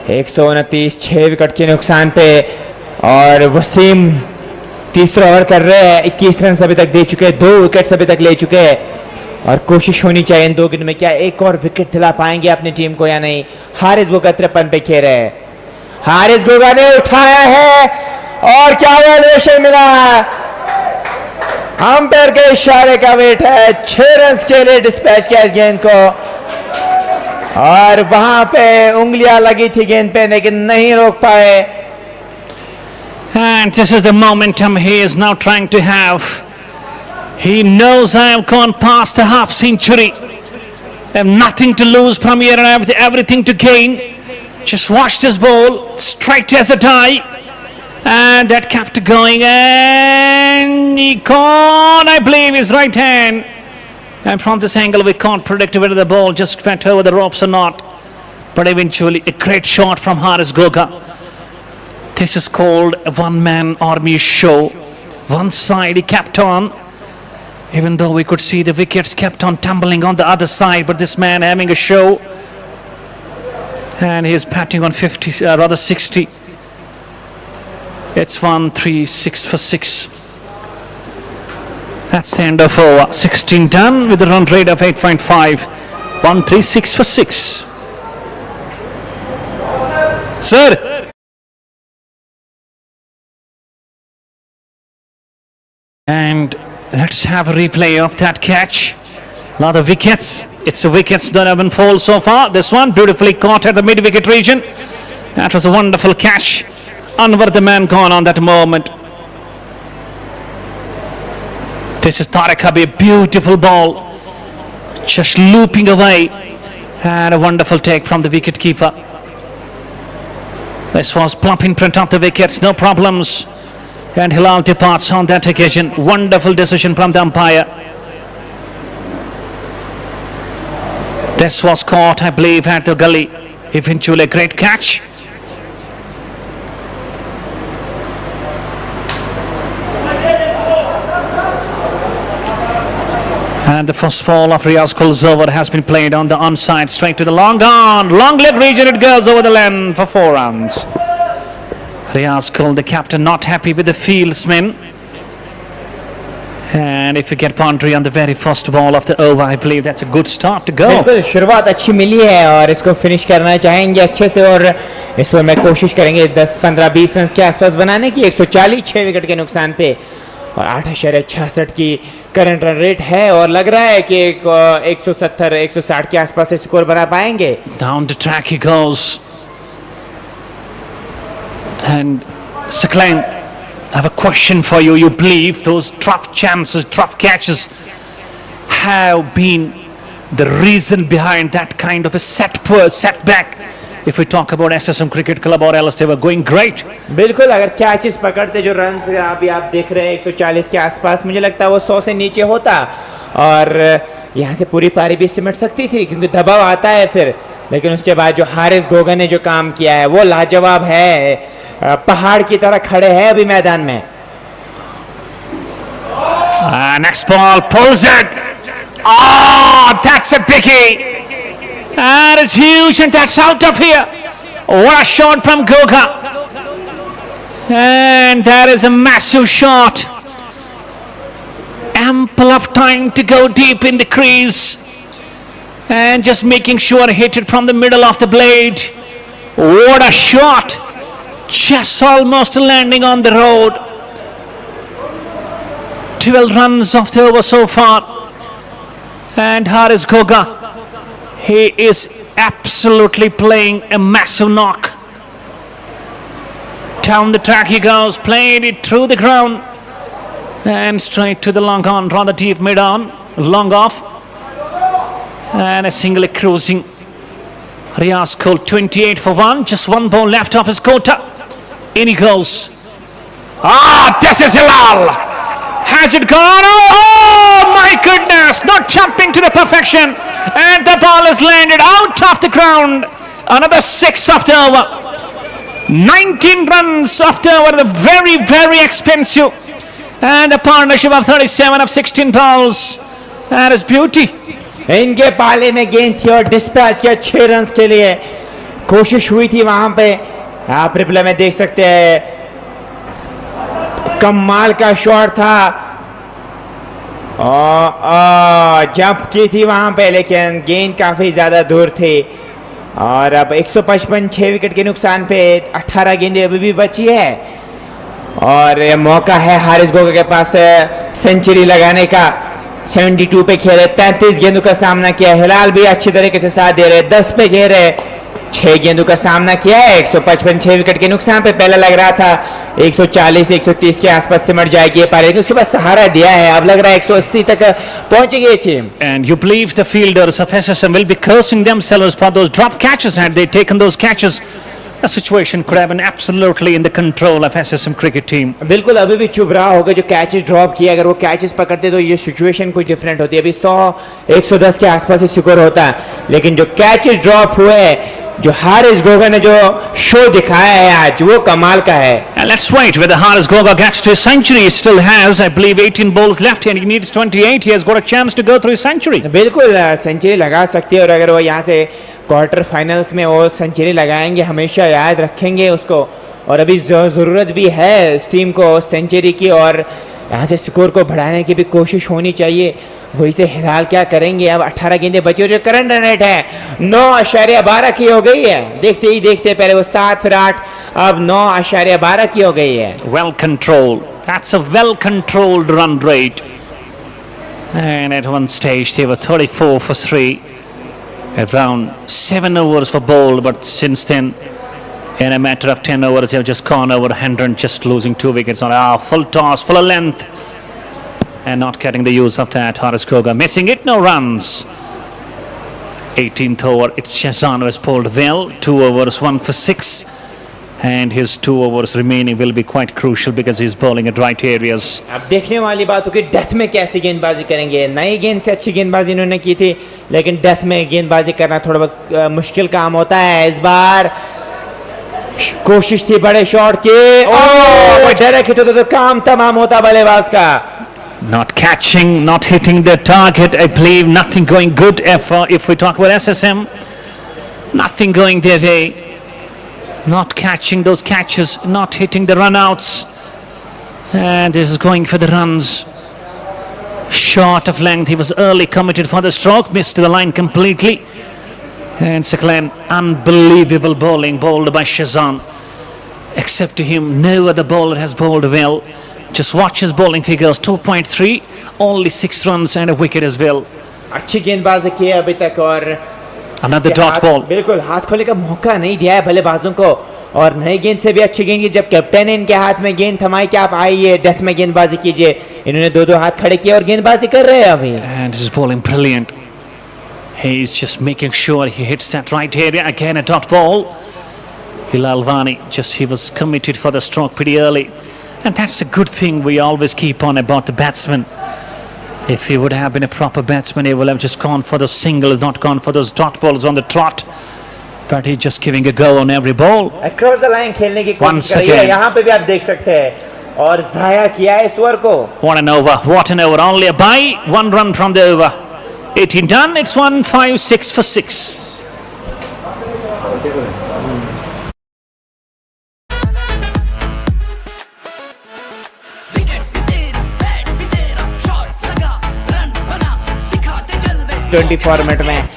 129 6 विकेट के नुकसान पे और वसीम तीसरा ओवर कर रहे हैं। 21 रन अभी तक दे चुके हैं, 2 विकेट अभी तक ले चुके हैं और कोशिश होनी चाहिए इन 2 गेंद में क्या एक और विकेट दिला पाएंगे अपनी टीम को या नहीं। हारिस गोगा 53 पे खेल रहे हैं। हारिस गोगा ने उठाया है और क्या एलिवेशन मिला है? अंपायर के इशारे का वेट है। 6 रन के लिए डिस्पैच किया इस गेंद को और वहां पे उंगलियां लगी थी गेंद पे लेकिन नहीं रोक पाए। And this is the momentum he is now trying to have. He knows I have gone past the half century. I have nothing to lose from here and I have everything to gain. Just watch this ball, straight as a die. And that kept going and he caught, I believe, his right hand. And from this angle we can't predict whether the ball just went over the ropes or not. But eventually a great shot from Haris Goga. This is called a one-man army show. One side he kept on, even though we could see the wickets kept on tumbling on the other side, but this man having a show. And he is batting on 50, rather 60. It's 1-3-6 for 6. That's the end of over. 16 done with a run rate of 8.5. 1-3-6 for 6. Sir. And let's have a replay of that catch. A lot of wickets. It's the wickets that have been fall so far. This one beautifully caught at the mid-wicket region. That was a wonderful catch. Anwar the man gone on that moment. This is Tariq Habib, beautiful ball, just looping away, and a wonderful take from the wicket keeper. This was plump in front of the wickets, no problems, and Hilal departs on that occasion. Wonderful decision from the umpire. This was caught, I believe, at the gully. Eventually a great catch. And the first ball of Riyaz Kul's over has been played on the onside, straight to the long leg region. It goes over the length for 4 runs. Riyaz Kul, the captain, not happy with the fieldsmen. And if you get boundary on the very first ball of the over, I believe that's a good start to go. बिल्कुल शुरुआत अच्छी मिली है और इसको finish करना चाहेंगे अच्छे से और इस ओवर में कोशिश करेंगे 10, 15, 20 रन के आसपास बनाने की। 140 6 विकेट के नुकसान पे और 8.66 की करंट रन रेट है और लग रहा है कि 170 160 के आसपास स्कोर बना पाएंगे। Down the track he goes, and Saklan, I have a question for you. You believe those drop chances, drop catches have been the reason behind that kind of a setback? If we talk about SSM Cricket Club or else, they were going great. बिल्कुल, अगर catches पकड़ते जो run अभी आप देख रहे हैं 140 के आसपास, मुझे लगता है वो 100 से नीचे होता और यहाँ से पूरी पारी भी सिमट सकती थी क्योंकि दबाव आता है फिर। लेकिन उसके बाद जो हारिस गोगा ने जो काम किया है वो लाजवाब है, पहाड़ की तरह खड़े हैं अभी मैदान में। Next ball pulls it. Oh, that's a biggie. That is huge and that's out of here. What a shot from Goga. And that is a massive shot. Ample of time to go deep in the crease. And just making sure hit it from the middle of the blade. What a shot. Just almost landing on the road. 12 runs of the over so far. And Haris Goga, he is absolutely playing a massive knock. Down the track he goes, played it through the ground and straight to the long on, rather deep mid on, long off, and a single cruising. Riaz scored 28 for 1, just one ball left off his quota. In he goes. This is Hilal. Has it gone? Oh my goodness, not jumping to the perfection, and the ball is landed out of the ground. Another 6 of the over. 19 runs of the over, the very, very expensive, and a partnership of 37 of 16 balls. That is beauty. इनके पाले में गेंद थी और dispatch किया 6 run के लिए। कोशिश हुई थी वहां पे, आप रिप्ले में देख सकते हैं, कमाल का शॉट था और जंप की थी वहां पे, लेकिन गेंद काफी ज्यादा दूर थी। और अब 155 6 विकेट के नुकसान पे 18 गेंदें अभी भी बची है और मौका है हारिस गोगा के पास सेंचुरी लगाने का। 72 पे खेले, 33 गेंदों का सामना किया। हिलाल भी अच्छी तरीके से साथ दे रहे, 10 पे घेरे, 6 गेंदों का सामना किया है। 155 6 विकेट के नुकसान पे पहले लग रहा था 140 130 के आसपास सिमट जाएगी ये पारी, उसके बाद सहारा दिया है, अब लग रहा है 180 तक पहुंचेगी ये team. And you believe the fielders of SSM will be cursing themselves for those drop catches? Had they taken those catches, the situation could have been absolutely in the control of SSM cricket team. बिल्कुल, अभी भी चुभ रहा होगा जो catches drop किए, अगर वो कैचेस पकड़ते तो ये सिचुएशन कुछ डिफरेंट होती है। अभी 100 110 के आसपास ही स्कोर होता है, लेकिन जो कैचेस ड्रॉप हुए, जो हारिस गोगा ने जो शो दिखाया है आज, वो कमाल का है। And let's wait whether Haris Goga gets to his century. He still has, I believe, 18 balls left and he needs 28. He has got a chance to go through his century. बिल्कुल century लगा सकती है और अगर वो यहाँ से quarter finals में वो सेंचुरी लगाएंगे, हमेशा याद रखेंगे उसको। और अभी ज़रूरत भी है इस टीम को सेंचुरी की और यहाँ से स्कोर को बढ़ाने की भी कोशिश होनी चाहिए। वही से हिलाल क्या करेंगे? अब 18 गेंदें बची और जो करंट रन रेट है 9.12 की हो गई है। देखते ही देखते पहले वो 7 फिर 8, अब 9.12 की हो गई है। Well controlled. That's a well controlled run rate. And at one stage they were 34 for 3. Around 7 overs for bowled, but since then, in a matter of 10 overs, they have just gone over 100, just losing 2 wickets on full toss, full length, and not getting the use of that. Haris Goga missing it, no runs. 18th over, it's Shazan who has bowled well, 2 overs, 1 for 6. And his 2 overs remaining will be quite crucial because he's bowling at right areas. अब देखने वाली बात हो कि death में कैसी गेंदबाजी करेंगे। नई गेंद से अच्छी गेंदबाजी इन्होंने की थी, लेकिन डेथ में गेंदबाजी करना थोड़ा बहुत मुश्किल काम होता है। इस बार कोशिश थी बड़े शॉट की, डायरेक्ट हिट होता तो काम तमाम होता बल्लेबाज का। Not catching, not hitting the target. I believe nothing going good if we talk about SSM. Nothing going their way. Not catching those catches, not hitting the run-outs. And this is going for the runs. Short of length, he was early committed for the stroke, missed the line completely. And Saklan, unbelievable bowling, bowled by Shazan. Except to him, no other bowler has bowled well. Just watch his bowling figures, 2.3, only 6 runs and a wicket as well. अच्छी गेंदबाजी की है अभी तक और Another dot ball. बिल्कुल हाथ खोलने का मौका नहीं दिया है बल्लेबाजों को और नई गेंद से भी अच्छी गेंद की, जब कैप्टन ने इनके हाथ में गेंद थमाई कि आप आइए डेथ में गेंदबाजी कीजिए, इन्होंने दो दो हाथ खड़े किए और गेंदबाजी कर रहे हैं अभी. And he's bowling brilliant. He's just making sure he hits that right area. Again a dot ball. Hilal Wani, just he was committed for the stroke pretty early. And that's a good thing we always keep on about the batsman. If he would have been a proper batsman, he would have just gone for the singles, not gone for those dot balls on the trot. But he's just giving a go on every ball. Across the line खेलने की Once कोशिश करी है, again. यहाँ पे भी आप देख सकते हैं, और जाया किया है इस ओवर को. What an over, what an over. Only a bye, 1 run from the over. 18 done, it's 1-5-6 for 6. T20 format में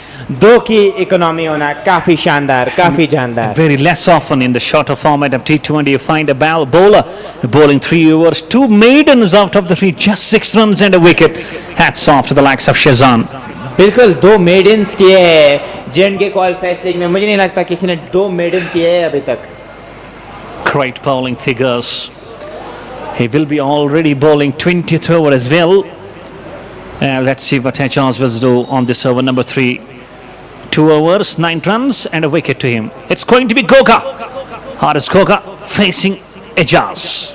2 की इकोनॉमी होना काफी शानदार, काफी जानदार. Very less often in the shorter format of T20 you find a bowler bowling 3 overs, 2 maidens out of the 3, just 6 runs and a wicket. Hats off to the likes of Shazan. बिल्कुल 2 maidens किए हैं J&K क्वालिफायर्स league में. मुझे नहीं लगता किसी ने 2 maiden किए हैं अभी तक. Great bowling figures. He will be already bowling 20th over as well. Let's see what Ajaz will do on this over number 3. 2 overs, 9 runs and a wicket to him. It's going to be Goga. Haris Goga facing Ajaz.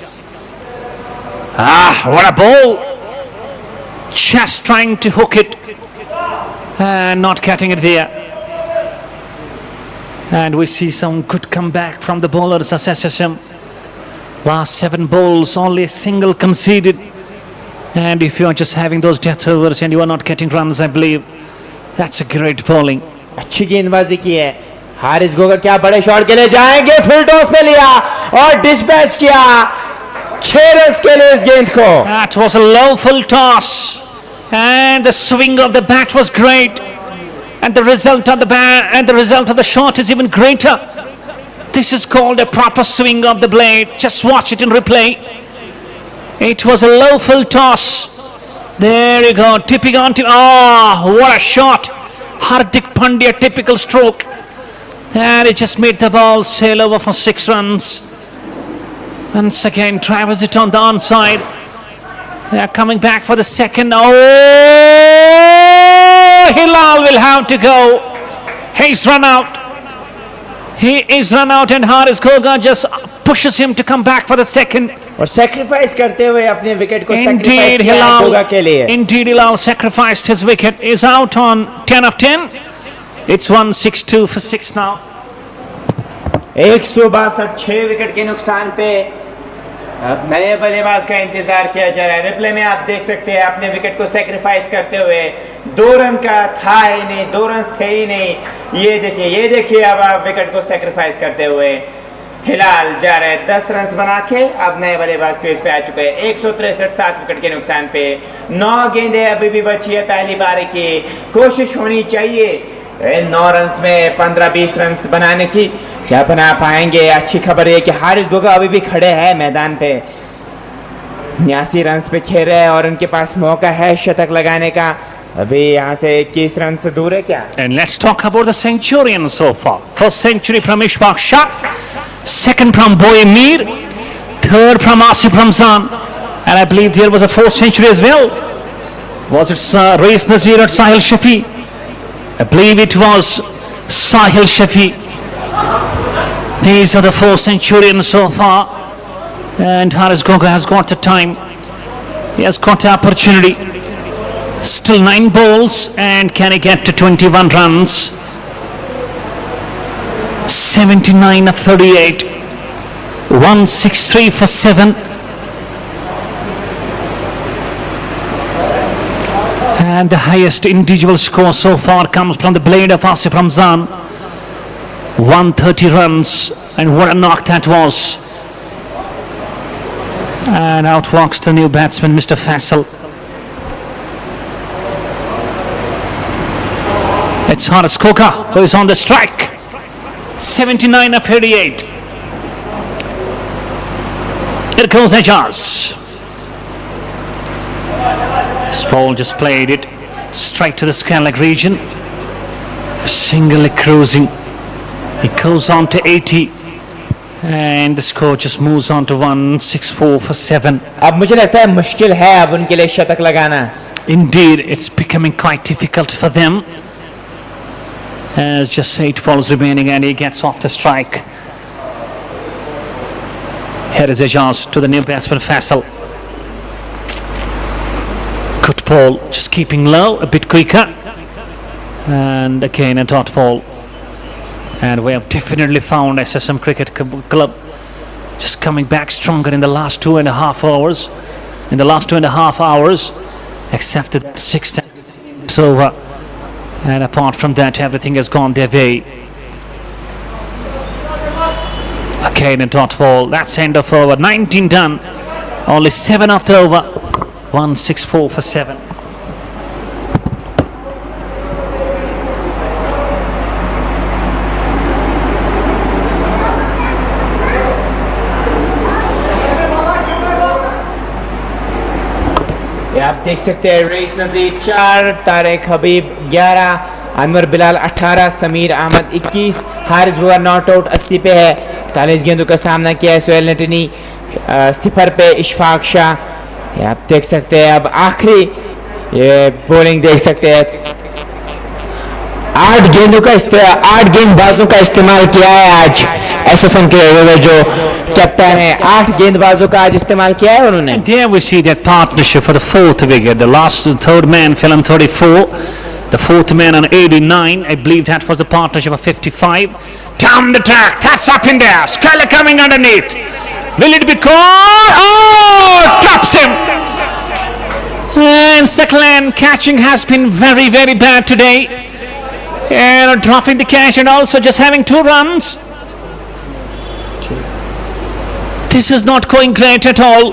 What a ball. Just trying to hook it and not getting it there. And we see some good comeback from the bowlers as SSM. Last 7 balls, only a single conceded. And if you are just having those death overs and you are not getting runs, I believe that's a great bowling. अच्छी गेंदबाजी की है. हारिस गोगा क्या बड़े shot के लिए जाएंगे, full toss पे लिया और डिस्पैच किया 6 रन के लिए इस गेंद को. That was a low full toss and the swing of the bat was great, and the result of the bat and the result of the shot is even greater. This is called a proper swing of the blade. Just watch it in replay. It was a low full toss. There you go, tipping on to, what a shot. Hardik Pandya, typical stroke. And it just made the ball sail over for 6 runs. Once again, travels it on the onside. They are coming back for the second. Hilal will have to go. He's run out. He is run out and Haris Goga just pushes him to come back for the second. और sacrifice करते हुए अपने wicket को sacrifice किया गोगा के लिए. Indeed, Hilal sacrificed his wicket. Is out on 10 of 10. It's 162 for 6 now. 162 wicket के नुकसान पे अब नए बल्लेबाज का इंतजार किया जा रहा है. रिप्ले में आप देख सकते हैं अपने विकेट को सैक्रिफाइस करते हुए. 2 रन का था ही नहीं, 2 रन थे ही नहीं. ये देखिए अब आप विकेट को सैक्रिफाइस करते हुए हिलाल जा रहे हैं 10 रन बना के. अब नए बल्लेबाज क्रीज पे आ चुके हैं. 163 7 विकेट के नुकसान पे 9 गेंदें अभी भी बची है पहली बारी की. कोशिश होनी चाहिए 9 रन में 15-20 रन बनाने की. क्या बना पाएंगे? अच्छी खबर है कि हारिस गोगा अभी भी खड़े हैं मैदान पे. 89 रन पे खेल रहे हैं और उनके पास मौका है शतक लगाने का. अभी यहाँ से 21 रन से दूर है क्या? And let's talk about the centurion so far. First century from Ishbaq Shah, second from Boyemir, third from Asif Ramzan, and I believe there was a 4th century as well. Was it Reis Nazir or Sahil Shafi? I believe it was Sahil Shafi. These are the 4 centurions so far, and Haris Goga has got the time. He has got the opportunity. Still 9 balls, and can he get to 21 runs? 79 of 38, 163 for 7. And the highest individual score so far comes from the blade of Asif Ramzan. 130 runs, and what a knock that was. And out walks the new batsman, Mr. Faisal. It's Haris Goga who is on the strike. 79 of 88. Here goes Ajaz. Spall just played it straight to the Scanlak region. Singly cruising. He goes on to 80. And the score just moves on to 164 for 7. अब मुझे लगता है मुश्किल है अब उनके लिए शतक लगाना. Indeed, it's becoming quite difficult for them. As just 8 balls remaining and he gets off the strike. Here is Ejaz to the new batsman Faisal. Good ball, just keeping low, a bit quicker. And again a dot ball. And we have definitely found SSM Cricket Club just coming back stronger in the last 2.5 hours. In the last 2.5 hours, except the 6th over. And apart from that, everything has gone their way. Again a dot ball. That's end of over. 19 done. Only 7 after over. 164 for 7. आप देख सकते हैं Raees Nazir 4, Tariq Habib 11, Anwar Bilal 18, Sameer Ahmed 21, Haris Goga not out 80 पे है. 40 गेंदों का सामना किया है सोहेल नटनी 0 पे. इशफाक शाह आप देख सकते हैं अब आखिरी ये बॉलिंग देख सकते हैं. 8 गेंदबाजों का इस्तेमाल किया है आज एसएसएम के जो कैप्टन है. 8 गेंदबाजों का आज इस्तेमाल किया है उन्होंने. There we see that partnership for the 4th wicket. The last third man fell on 34. The 4th man on 89. I believe that was the partnership of 55. Down the track. That's up in there. Skeller coming underneath. Will it be caught? Oh! Drops him. And Saklan catching has been very, very bad today. And dropping the catch and also just having 2 runs. This is not going great at all.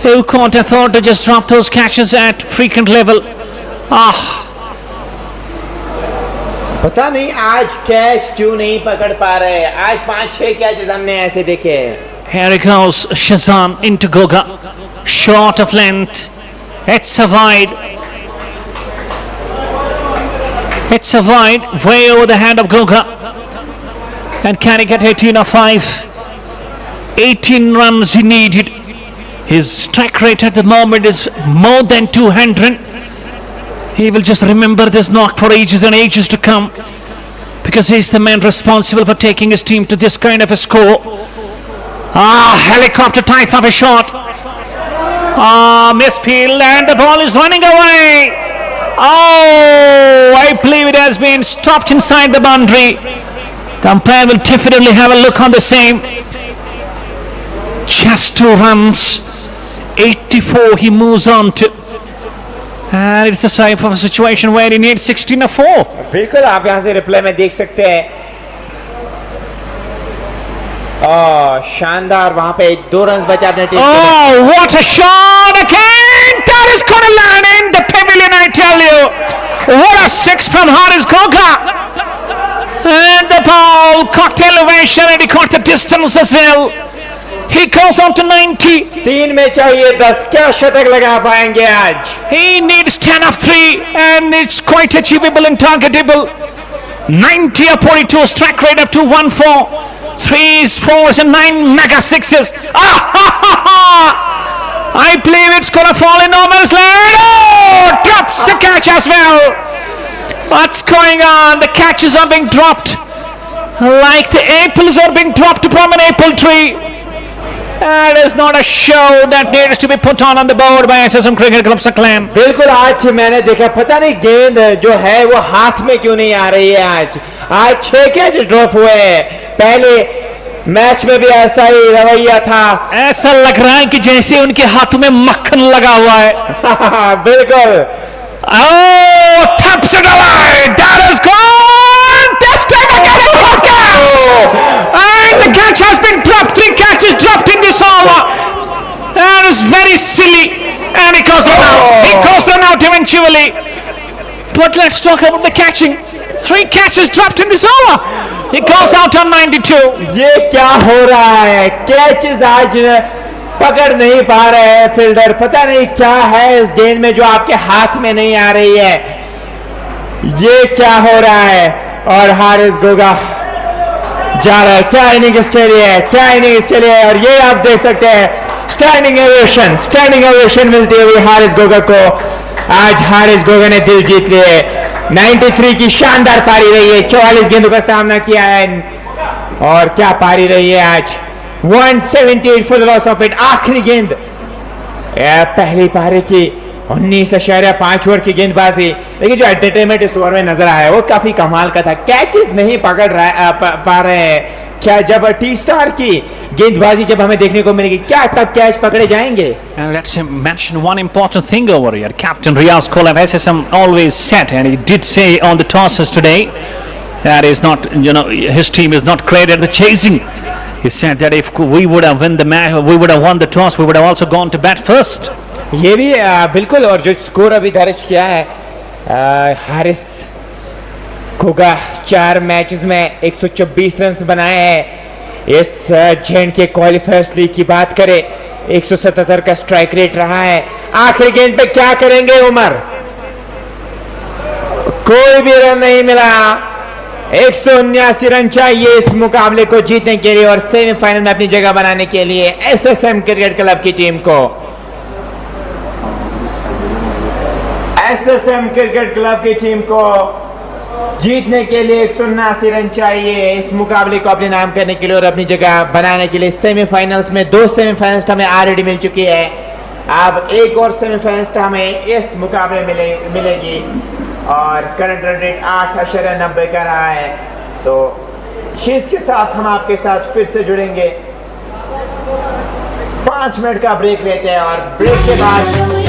You can't afford to just drop those catches at frequent level. पता नहीं आज catch क्यों नहीं पकड़ पा रहे. आज 5-6 catches हमने ऐसे देखे. Here he goes, Shazam into Goga. Short of length. It's a wide. It's a wide, way over the head of Goga. And can he get 18 or 5? 18 runs he needed. His strike rate at the moment is more than 200. He will just remember this knock for ages and ages to come, because he's the man responsible for taking his team to this kind of a score. Helicopter type of a shot. Misfield and the ball is running away. I believe it has been stopped inside the boundary. The umpire will definitely have a look on the same. Just 2 runs. 84 he moves on to. And it's a type of a situation where he needs 16 or 4. बिल्कुल आप यहाँ से replay में देख सकते हैं. शानदार वहां पे 2 रन बचा अपने team. What a shot again! That is going to land in the pavilion, I tell you. What a 6 from Haris Goga. And the ball caught elevation and he caught the distance as well. He goes on to 90. 3 में चाहिए 10. क्या शतक लगा पाएंगे आज? He needs 10 of 3 and it's quite achievable and targetable. 90 or 42, strike rate up to 1-4. 3s, 4s and 9 mega 6s. I believe it's gonna fall in no man's land. Drops the catch as well. What's going on? The catches are being dropped like the apples are being dropped from an apple tree. That is not a show that needs to be put on the board by SSM Cricket Club Saklan. बिल्कुल आज मैंने देखा, पता नहीं गेंद जो है वो हाथ में क्यों नहीं आ रही है. आज 6 कैच ड्रॉप हुए हैं. पहले मैच में भी ऐसा ही रवैया था. ऐसा लग रहा है कि जैसे उनके हाथ में मक्खन लगा हुआ है. बिल्कुल. Taps it away. That is gone. This time again a good catch. And the catch has been dropped. 3 catches dropped in this over. That is very silly. And he goes run out. He goes run out eventually. But let's talk about the catching. 3 catches dropped in this over. He goes out on 92. ये क्या हो रहा है? Catches आज पकड़ नहीं पा रहे हैं फील्डर. पता नहीं क्या है इस गेंद में जो आपके हाथ में नहीं आ रही है. ये क्या हो रहा है? और हारिस गोगा जा रहा है, क्या इनिंग्स के लिए, क्या इनिंग्स के लिए। और ये आप देख सकते हैं स्टैंडिंग ओवेशन मिलती हुई हारिस गोगा को। आज हारिस गोगा ने दिल जीत लिए। 93 की शानदार पारी रही है, 44 गेंदों का सामना किया है और क्या पारी रही है आज। 178 for the loss of it. आखिरी गेंद पहली पारी की 19.5 ओवर की गेंदबाजी, लेकिन जो एंटरटेनमेंट इस ओवर में नजर आया वो काफी कमाल का था। कैचेस नहीं पकड़ पा रहे हैं। क्या जब टी स्टार की गेंदबाजी जब हमें देखने को मिलेगी, क्या तब कैच पकड़े जाएंगे? And let's mention one important thing over here. Captain Riaz Kol of SSM always said, and he did say on the tosses today, that is not, his team is not great at the chasing. He said that if we would have won the match, we would have won the toss, we would have also gone to bat first. ये भी बिल्कुल। और जो score अभी दर्ज किया है Haris Goga, 4 matches में 124 रन बनाए हैं। इस J&K क्वालिफायर्स लीग की बात करें, 177 का स्ट्राइक रेट रहा है। आखिरी गेंद पे क्या करेंगे उमर? कोई भी रन नहीं मिला। 179 रन चाहिए इस मुकाबले को जीतने के लिए और सेमीफाइनल में अपनी जगह बनाने के लिए SSM क्रिकेट क्लब की टीम को। SSM क्रिकेट क्लब की टीम को जीतने के लिए 179 रन चाहिए इस मुकाबले को अपने नाम करने के लिए और अपनी जगह बनाने के लिए सेमीफाइनल्स में। 2 सेमीफाइनल्स हमें ऑलरेडी मिल चुकी है, अब एक और सेमीफाइनल्स हमें इस मुकाबले मिलेगी और करंट रन रेट 8.90 का रहा है। तो चीज के साथ हम आपके साथ फिर से जुड़ेंगे। 5 मिनट का ब्रेक लेते हैं और ब्रेक के बाद